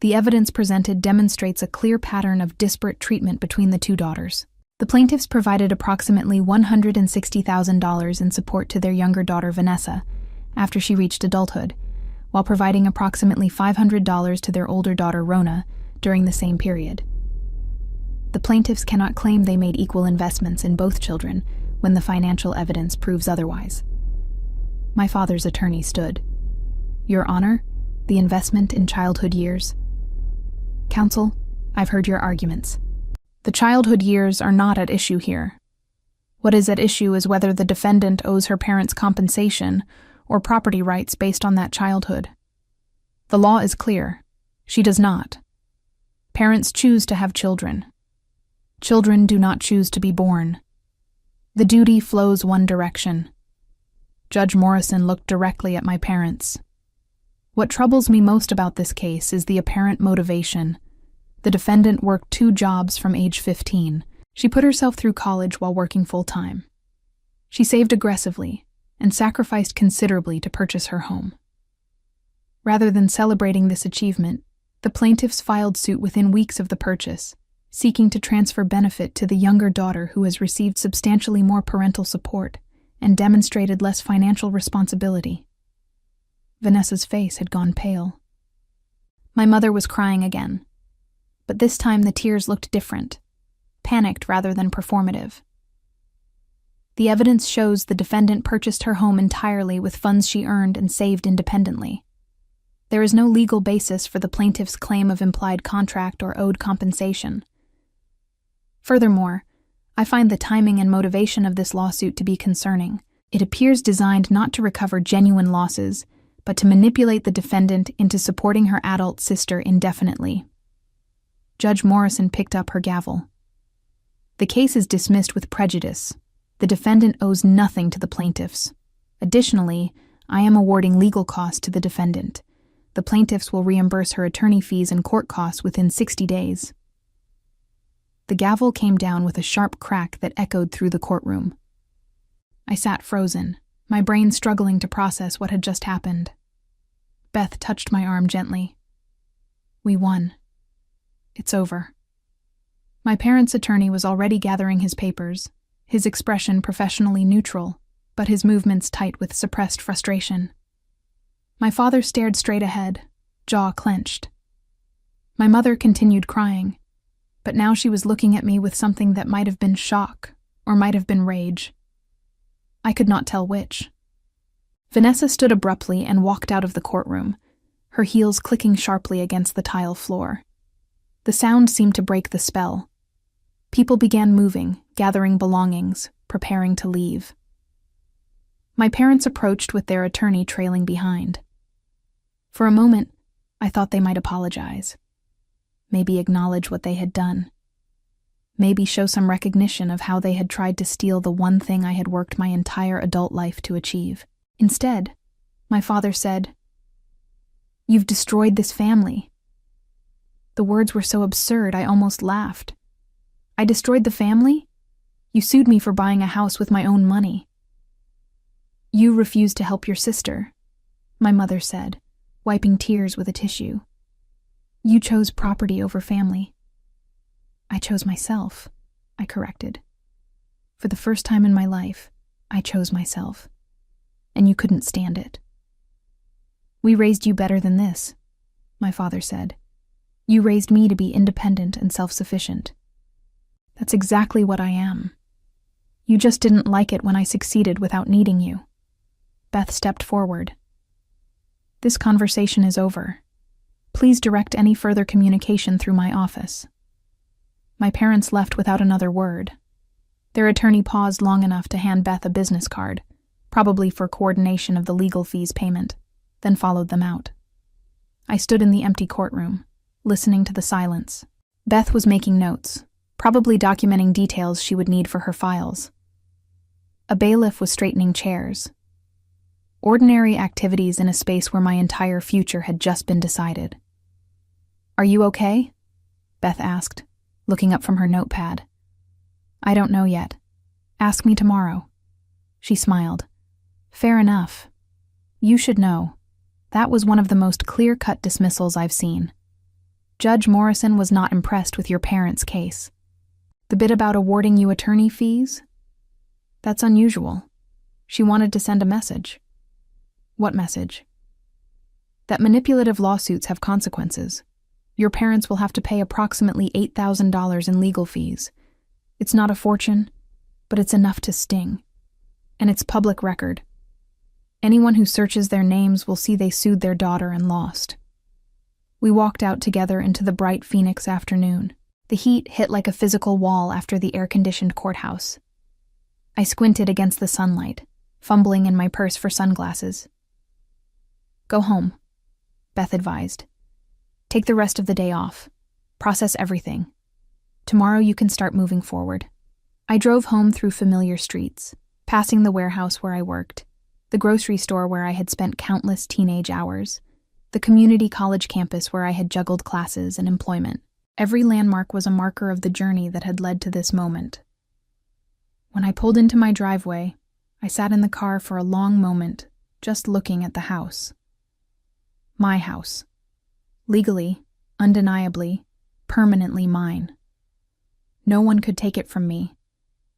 the evidence presented demonstrates a clear pattern of disparate treatment between the two daughters. The plaintiffs provided approximately $160,000 in support to their younger daughter Vanessa after she reached adulthood, while providing approximately $500 to their older daughter Rona during the same period. The plaintiffs cannot claim they made equal investments in both children when the financial evidence proves otherwise." My father's attorney stood. "Your Honor, the investment in childhood years." "Counsel, I've heard your arguments. The childhood years are not at issue here. What is at issue is whether the defendant owes her parents compensation or property rights based on that childhood. The law is clear. She does not. Parents choose to have children. Children do not choose to be born. The duty flows one direction." Judge Morrison looked directly at my parents. "What troubles me most about this case is the apparent motivation. The defendant worked 2 jobs from age 15. She put herself through college while working full-time. She saved aggressively and sacrificed considerably to purchase her home. Rather than celebrating this achievement, the plaintiffs filed suit within weeks of the purchase, seeking to transfer benefit to the younger daughter who has received substantially more parental support and demonstrated less financial responsibility." Vanessa's face had gone pale. My mother was crying again, but this time the tears looked different, panicked rather than performative. "The evidence shows the defendant purchased her home entirely with funds she earned and saved independently. There is no legal basis for the plaintiff's claim of implied contract or owed compensation. Furthermore, I find the timing and motivation of this lawsuit to be concerning. It appears designed not to recover genuine losses, but to manipulate the defendant into supporting her adult sister indefinitely." Judge Morrison picked up her gavel. "The case is dismissed with prejudice. The defendant owes nothing to the plaintiffs. Additionally, I am awarding legal costs to the defendant. The plaintiffs will reimburse her attorney fees and court costs within 60 days. The gavel came down with a sharp crack that echoed through the courtroom. I sat frozen, my brain struggling to process what had just happened. Beth touched my arm gently. We won. It's over. My parents' attorney was already gathering his papers, his expression professionally neutral, but his movements tight with suppressed frustration. My father stared straight ahead, jaw clenched. My mother continued crying, but now she was looking at me with something that might have been shock or might have been rage. I could not tell which. Vanessa stood abruptly and walked out of the courtroom, her heels clicking sharply against the tile floor. The sound seemed to break the spell. People began moving, gathering belongings, preparing to leave. My parents approached with their attorney trailing behind. For a moment, I thought they might apologize. Maybe acknowledge what they had done. Maybe show some recognition of how they had tried to steal the one thing I had worked my entire adult life to achieve. Instead, my father said, "You've destroyed this family." The words were so absurd I almost laughed. I destroyed the family? You sued me for buying a house with my own money. You refused to help your sister, my mother said, wiping tears with a tissue. You chose property over family. I chose myself, I corrected. For the first time in my life, I chose myself. And you couldn't stand it. We raised you better than this, my father said. You raised me to be independent and self-sufficient. That's exactly what I am. You just didn't like it when I succeeded without needing you. Beth stepped forward. This conversation is over. Please direct any further communication through my office. My parents left without another word. Their attorney paused long enough to hand Beth a business card, probably for coordination of the legal fees payment, then followed them out. I stood in the empty courtroom, listening to the silence. Beth was making notes, probably documenting details she would need for her files. A bailiff was straightening chairs. Ordinary activities in a space where my entire future had just been decided. Are you okay? Beth asked, looking up from her notepad. I don't know yet. Ask me tomorrow. She smiled. Fair enough. You should know. That was one of the most clear-cut dismissals I've seen. Judge Morrison was not impressed with your parents' case. The bit about awarding you attorney fees? That's unusual. She wanted to send a message. What message? That manipulative lawsuits have consequences. Your parents will have to pay approximately $8,000 in legal fees. It's not a fortune, but it's enough to sting. And it's public record. Anyone who searches their names will see they sued their daughter and lost. We walked out together into the bright Phoenix afternoon. The heat hit like a physical wall after the air-conditioned courthouse. I squinted against the sunlight, fumbling in my purse for sunglasses. Go home, Beth advised. Take the rest of the day off. Process everything. Tomorrow you can start moving forward. I drove home through familiar streets, passing the warehouse where I worked, the grocery store where I had spent countless teenage hours, the community college campus where I had juggled classes and employment. Every landmark was a marker of the journey that had led to this moment. When I pulled into my driveway, I sat in the car for a long moment, just looking at the house. My house. Legally, undeniably, permanently mine. No one could take it from me.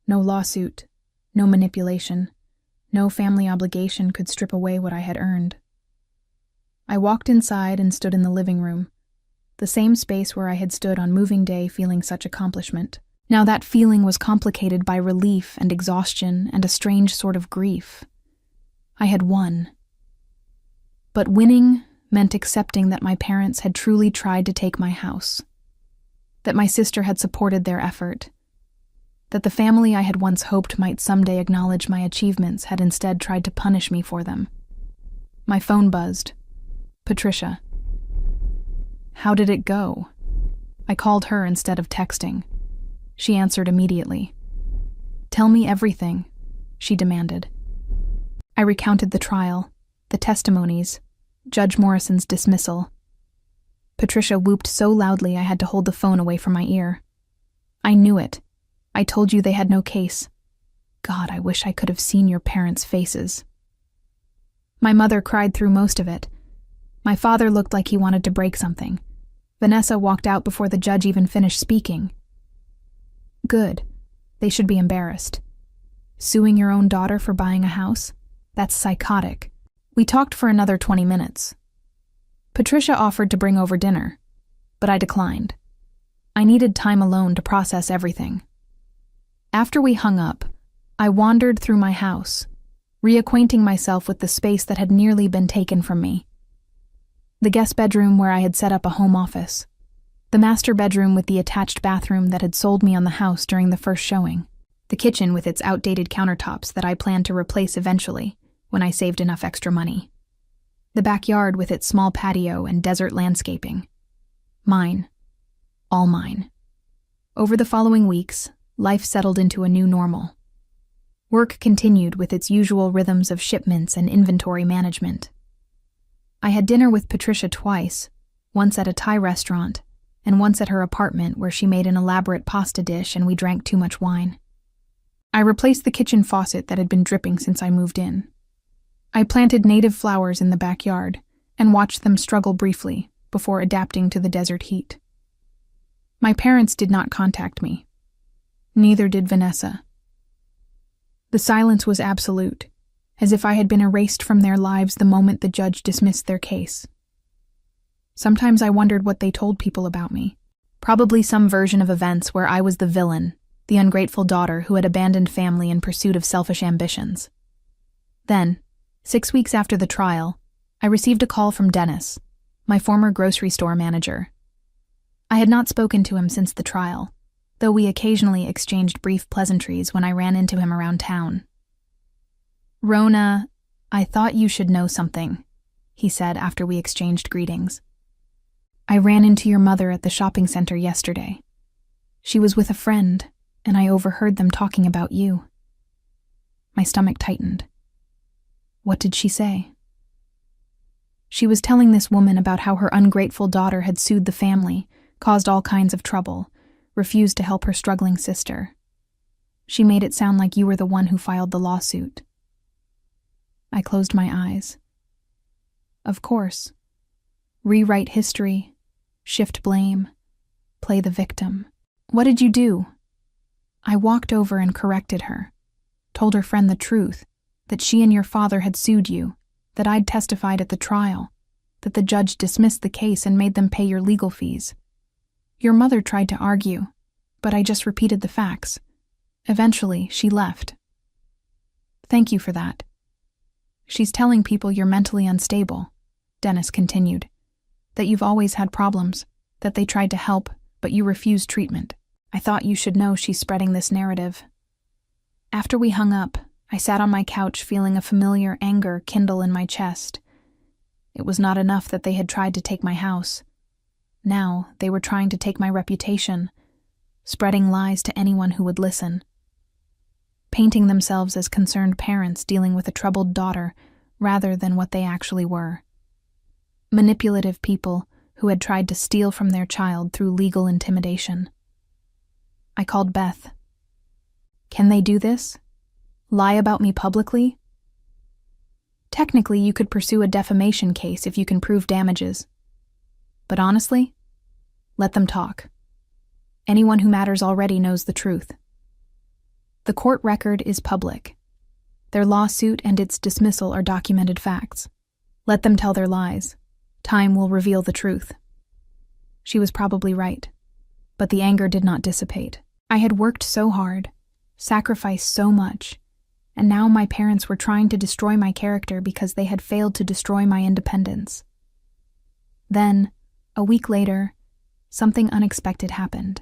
No lawsuit, no manipulation, no family obligation could strip away what I had earned. I walked inside and stood in the living room, the same space where I had stood on moving day feeling such accomplishment. Now that feeling was complicated by relief and exhaustion and a strange sort of grief. I had won. But winning meant accepting that my parents had truly tried to take my house, that my sister had supported their effort, that the family I had once hoped might someday acknowledge my achievements had instead tried to punish me for them. My phone buzzed. Patricia. How did it go? I called her instead of texting. She answered immediately. Tell me everything, she demanded. I recounted the trial, the testimonies, Judge Morrison's dismissal. Patricia whooped so loudly I had to hold the phone away from my ear. I knew it. I told you they had no case. God, I wish I could have seen your parents' faces. My mother cried through most of it. My father looked like he wanted to break something. Vanessa walked out before the judge even finished speaking. Good. They should be embarrassed. Suing your own daughter for buying a house? That's psychotic. We talked for another 20 minutes. Patricia offered to bring over dinner, but I declined. I needed time alone to process everything. After we hung up, I wandered through my house, reacquainting myself with the space that had nearly been taken from me. The guest bedroom where I had set up a home office. The master bedroom with the attached bathroom that had sold me on the house during the first showing. The kitchen with its outdated countertops that I planned to replace eventually, when I saved enough extra money. The backyard with its small patio and desert landscaping. Mine. All mine. Over the following weeks, life settled into a new normal. Work continued with its usual rhythms of shipments and inventory management. I had dinner with Patricia twice, once at a Thai restaurant, and once at her apartment where she made an elaborate pasta dish and we drank too much wine. I replaced the kitchen faucet that had been dripping since I moved in. I planted native flowers in the backyard and watched them struggle briefly before adapting to the desert heat. My parents did not contact me. Neither did Vanessa. The silence was absolute, as if I had been erased from their lives the moment the judge dismissed their case. Sometimes I wondered what they told people about me. Probably some version of events where I was the villain, the ungrateful daughter who had abandoned family in pursuit of selfish ambitions. Then, 6 weeks after the trial, I received a call from Dennis, my former grocery store manager. I had not spoken to him since the trial, though we occasionally exchanged brief pleasantries when I ran into him around town. "Rona, I thought you should know something," he said after we exchanged greetings. "I ran into your mother at the shopping center yesterday. She was with a friend, and I overheard them talking about you." My stomach tightened. What did she say? She was telling this woman about how her ungrateful daughter had sued the family, caused all kinds of trouble, refused to help her struggling sister. She made it sound like you were the one who filed the lawsuit. I closed my eyes. Of course. Rewrite history, shift blame, play the victim. What did you do? I walked over and corrected her, told her friend the truth, that she and your father had sued you, that I'd testified at the trial, that the judge dismissed the case and made them pay your legal fees. Your mother tried to argue, but I just repeated the facts. Eventually, she left. Thank you for that. She's telling people you're mentally unstable, Dennis continued, that you've always had problems, that they tried to help, but you refused treatment. I thought you should know she's spreading this narrative. After we hung up, I sat on my couch feeling a familiar anger kindle in my chest. It was not enough that they had tried to take my house. Now they were trying to take my reputation, spreading lies to anyone who would listen. Painting themselves as concerned parents dealing with a troubled daughter rather than what they actually were. Manipulative people who had tried to steal from their child through legal intimidation. I called Beth. Can they do this? Lie about me publicly? Technically, you could pursue a defamation case if you can prove damages. But honestly, let them talk. Anyone who matters already knows the truth. The court record is public. Their lawsuit and its dismissal are documented facts. Let them tell their lies. Time will reveal the truth. She was probably right, but the anger did not dissipate. I had worked so hard, sacrificed so much, and now my parents were trying to destroy my character because they had failed to destroy my independence. Then, a week later, something unexpected happened.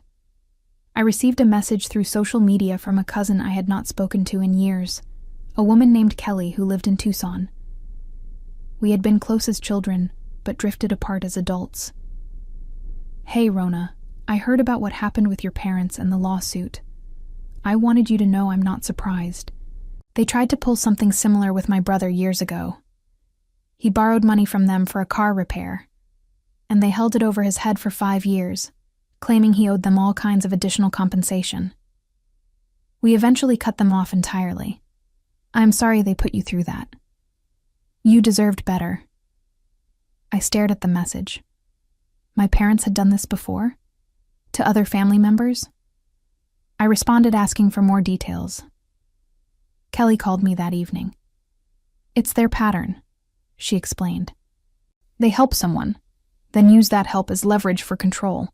I received a message through social media from a cousin I had not spoken to in years, a woman named Kelly who lived in Tucson. We had been close as children, but drifted apart as adults. Hey, Rona, I heard about what happened with your parents and the lawsuit. I wanted you to know I'm not surprised. They tried to pull something similar with my brother years ago. He borrowed money from them for a car repair, and they held it over his head for 5 years, claiming he owed them all kinds of additional compensation. We eventually cut them off entirely. I'm sorry they put you through that. You deserved better. I stared at the message. My parents had done this before? To other family members? I responded asking for more details. Kelly called me that evening. It's their pattern, she explained. They help someone, then use that help as leverage for control.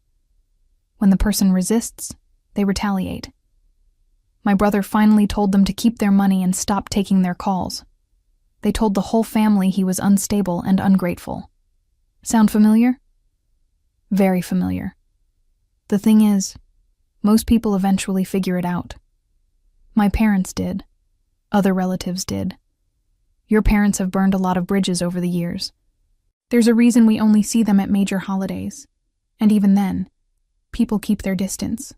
When the person resists, they retaliate. My brother finally told them to keep their money and stop taking their calls. They told the whole family he was unstable and ungrateful. Sound familiar? Very familiar. The thing is, most people eventually figure it out. My parents did. Other relatives did. Your parents have burned a lot of bridges over the years. There's a reason we only see them at major holidays. And even then, people keep their distance.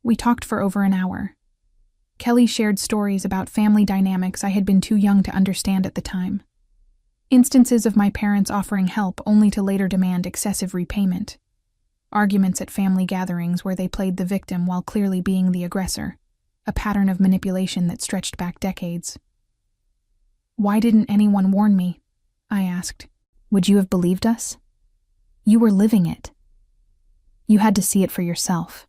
We talked for over an hour. Kelly shared stories about family dynamics I had been too young to understand at the time. Instances of my parents offering help only to later demand excessive repayment. Arguments at family gatherings where they played the victim while clearly being the aggressor, a pattern of manipulation that stretched back decades. Why didn't anyone warn me? I asked. Would you have believed us? You were living it. You had to see it for yourself.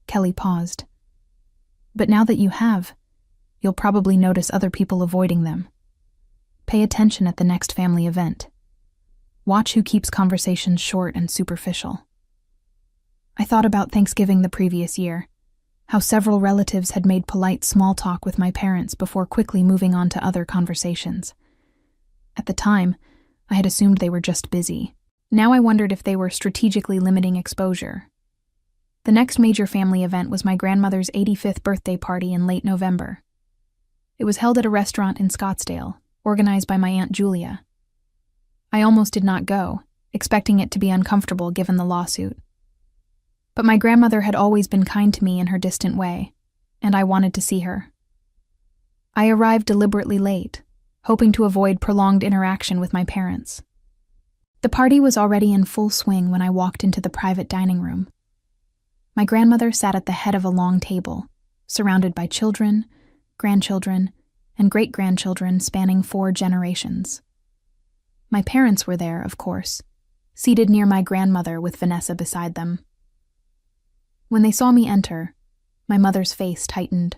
Kelly paused. But now that you have, you'll probably notice other people avoiding them. Pay attention at the next family event. Watch who keeps conversations short and superficial. I thought about Thanksgiving the previous year, how several relatives had made polite small talk with my parents before quickly moving on to other conversations. At the time, I had assumed they were just busy. Now I wondered if they were strategically limiting exposure. The next major family event was my grandmother's 85th birthday party in late November. It was held at a restaurant in Scottsdale, organized by my Aunt Julia. I almost did not go, expecting it to be uncomfortable given the lawsuit. But my grandmother had always been kind to me in her distant way, and I wanted to see her. I arrived deliberately late, hoping to avoid prolonged interaction with my parents. The party was already in full swing when I walked into the private dining room. My grandmother sat at the head of a long table, surrounded by children, grandchildren, and great-grandchildren spanning 4 generations. My parents were there, of course, seated near my grandmother with Vanessa beside them. When they saw me enter, my mother's face tightened.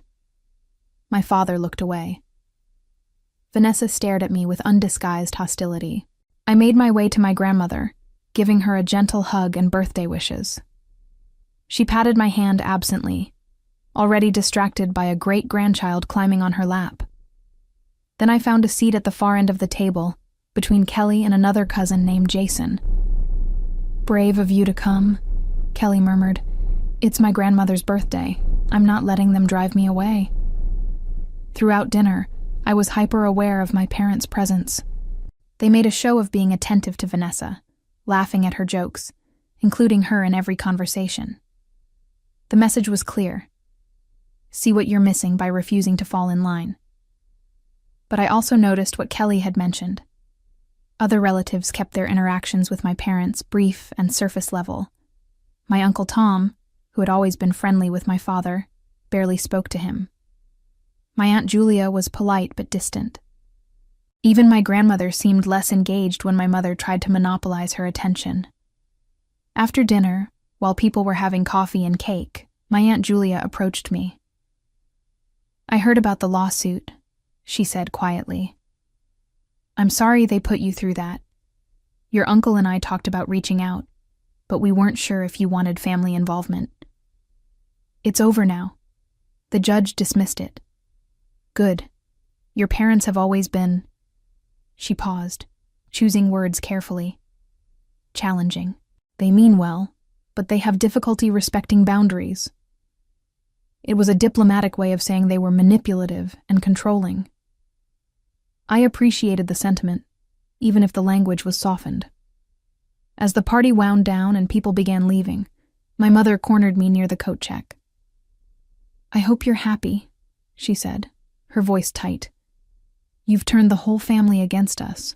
My father looked away. Vanessa stared at me with undisguised hostility. I made my way to my grandmother, giving her a gentle hug and birthday wishes. She patted my hand absently, already distracted by a great-grandchild climbing on her lap. Then I found a seat at the far end of the table, between Kelly and another cousin named Jason. "Brave of you to come," Kelly murmured. "It's my grandmother's birthday. I'm not letting them drive me away." Throughout dinner, I was hyper-aware of my parents' presence. They made a show of being attentive to Vanessa, laughing at her jokes, including her in every conversation. The message was clear. See what you're missing by refusing to fall in line. But I also noticed what Kelly had mentioned. Other relatives kept their interactions with my parents brief and surface level. My Uncle Tom, who had always been friendly with my father, barely spoke to him. My Aunt Julia was polite but distant. Even my grandmother seemed less engaged when my mother tried to monopolize her attention. After dinner, while people were having coffee and cake, my Aunt Julia approached me. "I heard about the lawsuit," she said quietly. "I'm sorry they put you through that. Your uncle and I talked about reaching out, but we weren't sure if you wanted family involvement. It's over now. The judge dismissed it. Good. Your parents have always been..." She paused, choosing words carefully. "Challenging. They mean well, but they have difficulty respecting boundaries." It was a diplomatic way of saying they were manipulative and controlling. I appreciated the sentiment, even if the language was softened. As the party wound down and people began leaving, my mother cornered me near the coat check. "I hope you're happy," she said, her voice tight. You've turned the whole family against us."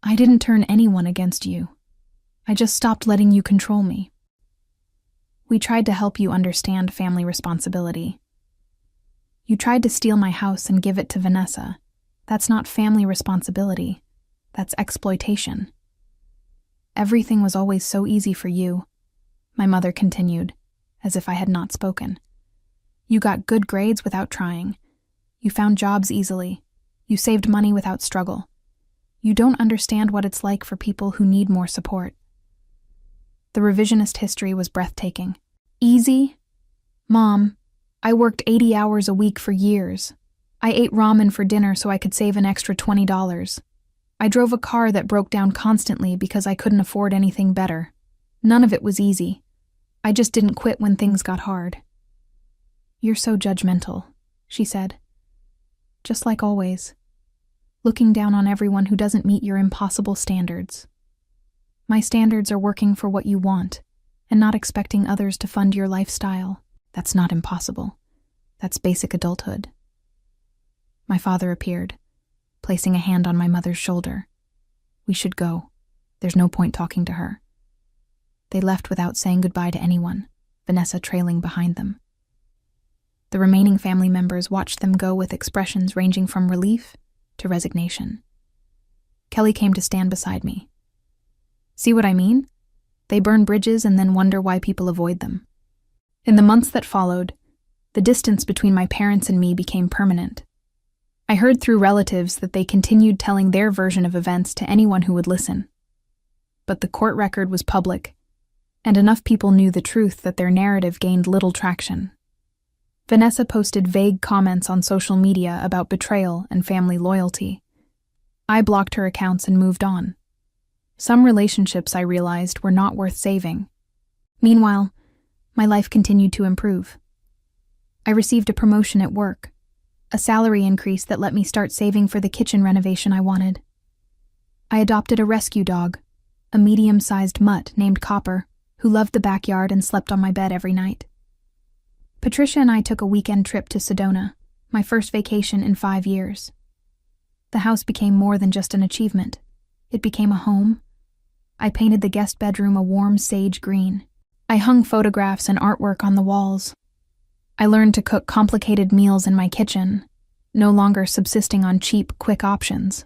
"I didn't turn anyone against you. I just stopped letting you control me. We tried to help you understand family responsibility. You tried to steal my house and give it to Vanessa. That's not family responsibility. That's exploitation. Everything was always so easy for you," my mother continued, as if I had not spoken. "You got good grades without trying. You found jobs easily. You saved money without struggle. You don't understand what it's like for people who need more support." The revisionist history was breathtaking. "Easy? Mom, I worked 80 hours a week for years. I ate ramen for dinner so I could save an extra $20. I drove a car that broke down constantly because I couldn't afford anything better. None of it was easy. I just didn't quit when things got hard." "You're so judgmental," she said. "Just like always. Looking down on everyone who doesn't meet your impossible standards. My standards are working for what you want, and not expecting others to fund your lifestyle. That's not impossible. That's basic adulthood." My father appeared, placing a hand on my mother's shoulder. "We should go. There's no point talking to her." They left without saying goodbye to anyone, Vanessa trailing behind them. The remaining family members watched them go with expressions ranging from relief to resignation. Kelly came to stand beside me. "See what I mean? They burn bridges and then wonder why people avoid them." In the months that followed, the distance between my parents and me became permanent. I heard through relatives that they continued telling their version of events to anyone who would listen. But the court record was public, and enough people knew the truth that their narrative gained little traction. Vanessa posted vague comments on social media about betrayal and family loyalty. I blocked her accounts and moved on. Some relationships, I realized, were not worth saving. Meanwhile, my life continued to improve. I received a promotion at work, a salary increase that let me start saving for the kitchen renovation I wanted. I adopted a rescue dog, a medium-sized mutt named Copper, who loved the backyard and slept on my bed every night. Patricia and I took a weekend trip to Sedona, my first vacation in 5 years. The house became more than just an achievement. It became a home. I painted the guest bedroom a warm sage green. I hung photographs and artwork on the walls. I learned to cook complicated meals in my kitchen, no longer subsisting on cheap, quick options.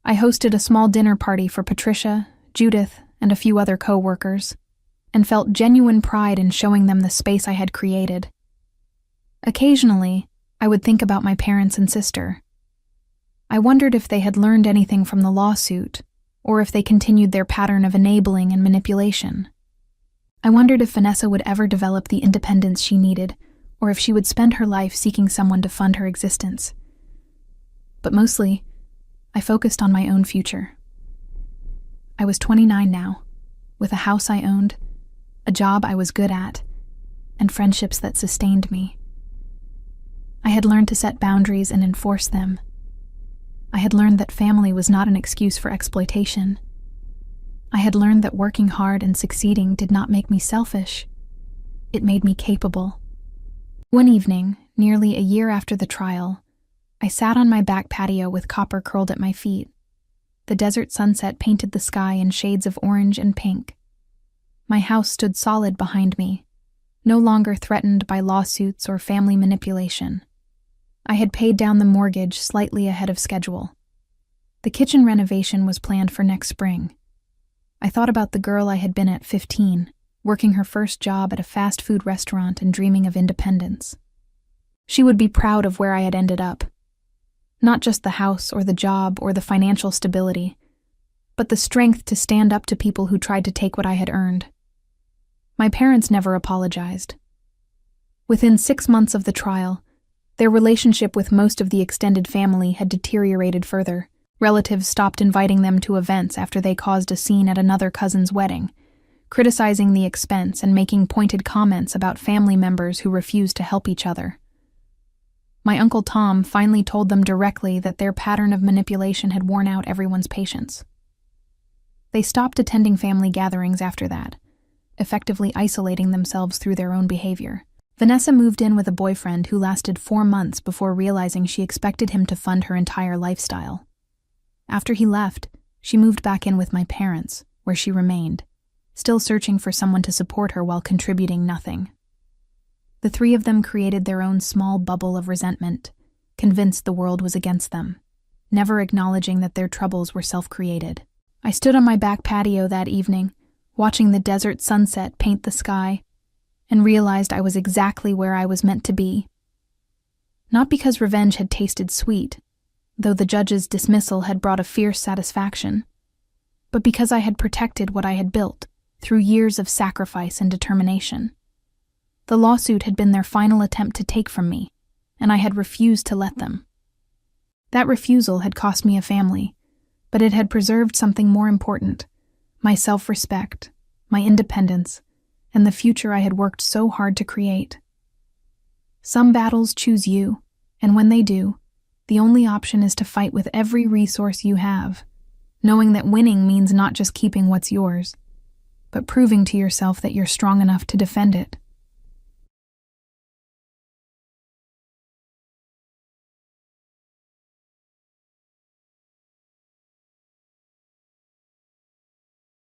I hosted a small dinner party for Patricia, Judith, and a few other co-workers, and felt genuine pride in showing them the space I had created. Occasionally, I would think about my parents and sister. I wondered if they had learned anything from the lawsuit, or if they continued their pattern of enabling and manipulation. I wondered if Vanessa would ever develop the independence she needed, or if she would spend her life seeking someone to fund her existence. But mostly, I focused on my own future. I was 29 now, with a house I owned, a job I was good at, and friendships that sustained me. I had learned to set boundaries and enforce them. I had learned that family was not an excuse for exploitation. I had learned that working hard and succeeding did not make me selfish. It made me capable. One evening, nearly a year after the trial, I sat on my back patio with Copper curled at my feet. The desert sunset painted the sky in shades of orange and pink. My house stood solid behind me, no longer threatened by lawsuits or family manipulation. I had paid down the mortgage slightly ahead of schedule. The kitchen renovation was planned for next spring. I thought about the girl I had been at 15, working her first job at a fast food restaurant and dreaming of independence. She would be proud of where I had ended up. Not just the house or the job or the financial stability, but the strength to stand up to people who tried to take what I had earned. My parents never apologized. Within 6 months of the trial, their relationship with most of the extended family had deteriorated further. Relatives stopped inviting them to events after they caused a scene at another cousin's wedding, criticizing the expense and making pointed comments about family members who refused to help each other. My Uncle Tom finally told them directly that their pattern of manipulation had worn out everyone's patience. They stopped attending family gatherings after that, effectively isolating themselves through their own behavior. Vanessa moved in with a boyfriend who lasted 4 months before realizing she expected him to fund her entire lifestyle. After he left, she moved back in with my parents, where she remained, still searching for someone to support her while contributing nothing. The three of them created their own small bubble of resentment, convinced the world was against them, never acknowledging that their troubles were self-created. I stood on my back patio that evening, watching the desert sunset paint the sky, and realized I was exactly where I was meant to be. Not because revenge had tasted sweet, though the judge's dismissal had brought a fierce satisfaction, but because I had protected what I had built through years of sacrifice and determination. The lawsuit had been their final attempt to take from me, and I had refused to let them. That refusal had cost me a family, but it had preserved something more important: my self-respect, my independence, and the future I had worked so hard to create. Some battles choose you, and when they do, the only option is to fight with every resource you have, knowing that winning means not just keeping what's yours, but proving to yourself that you're strong enough to defend it.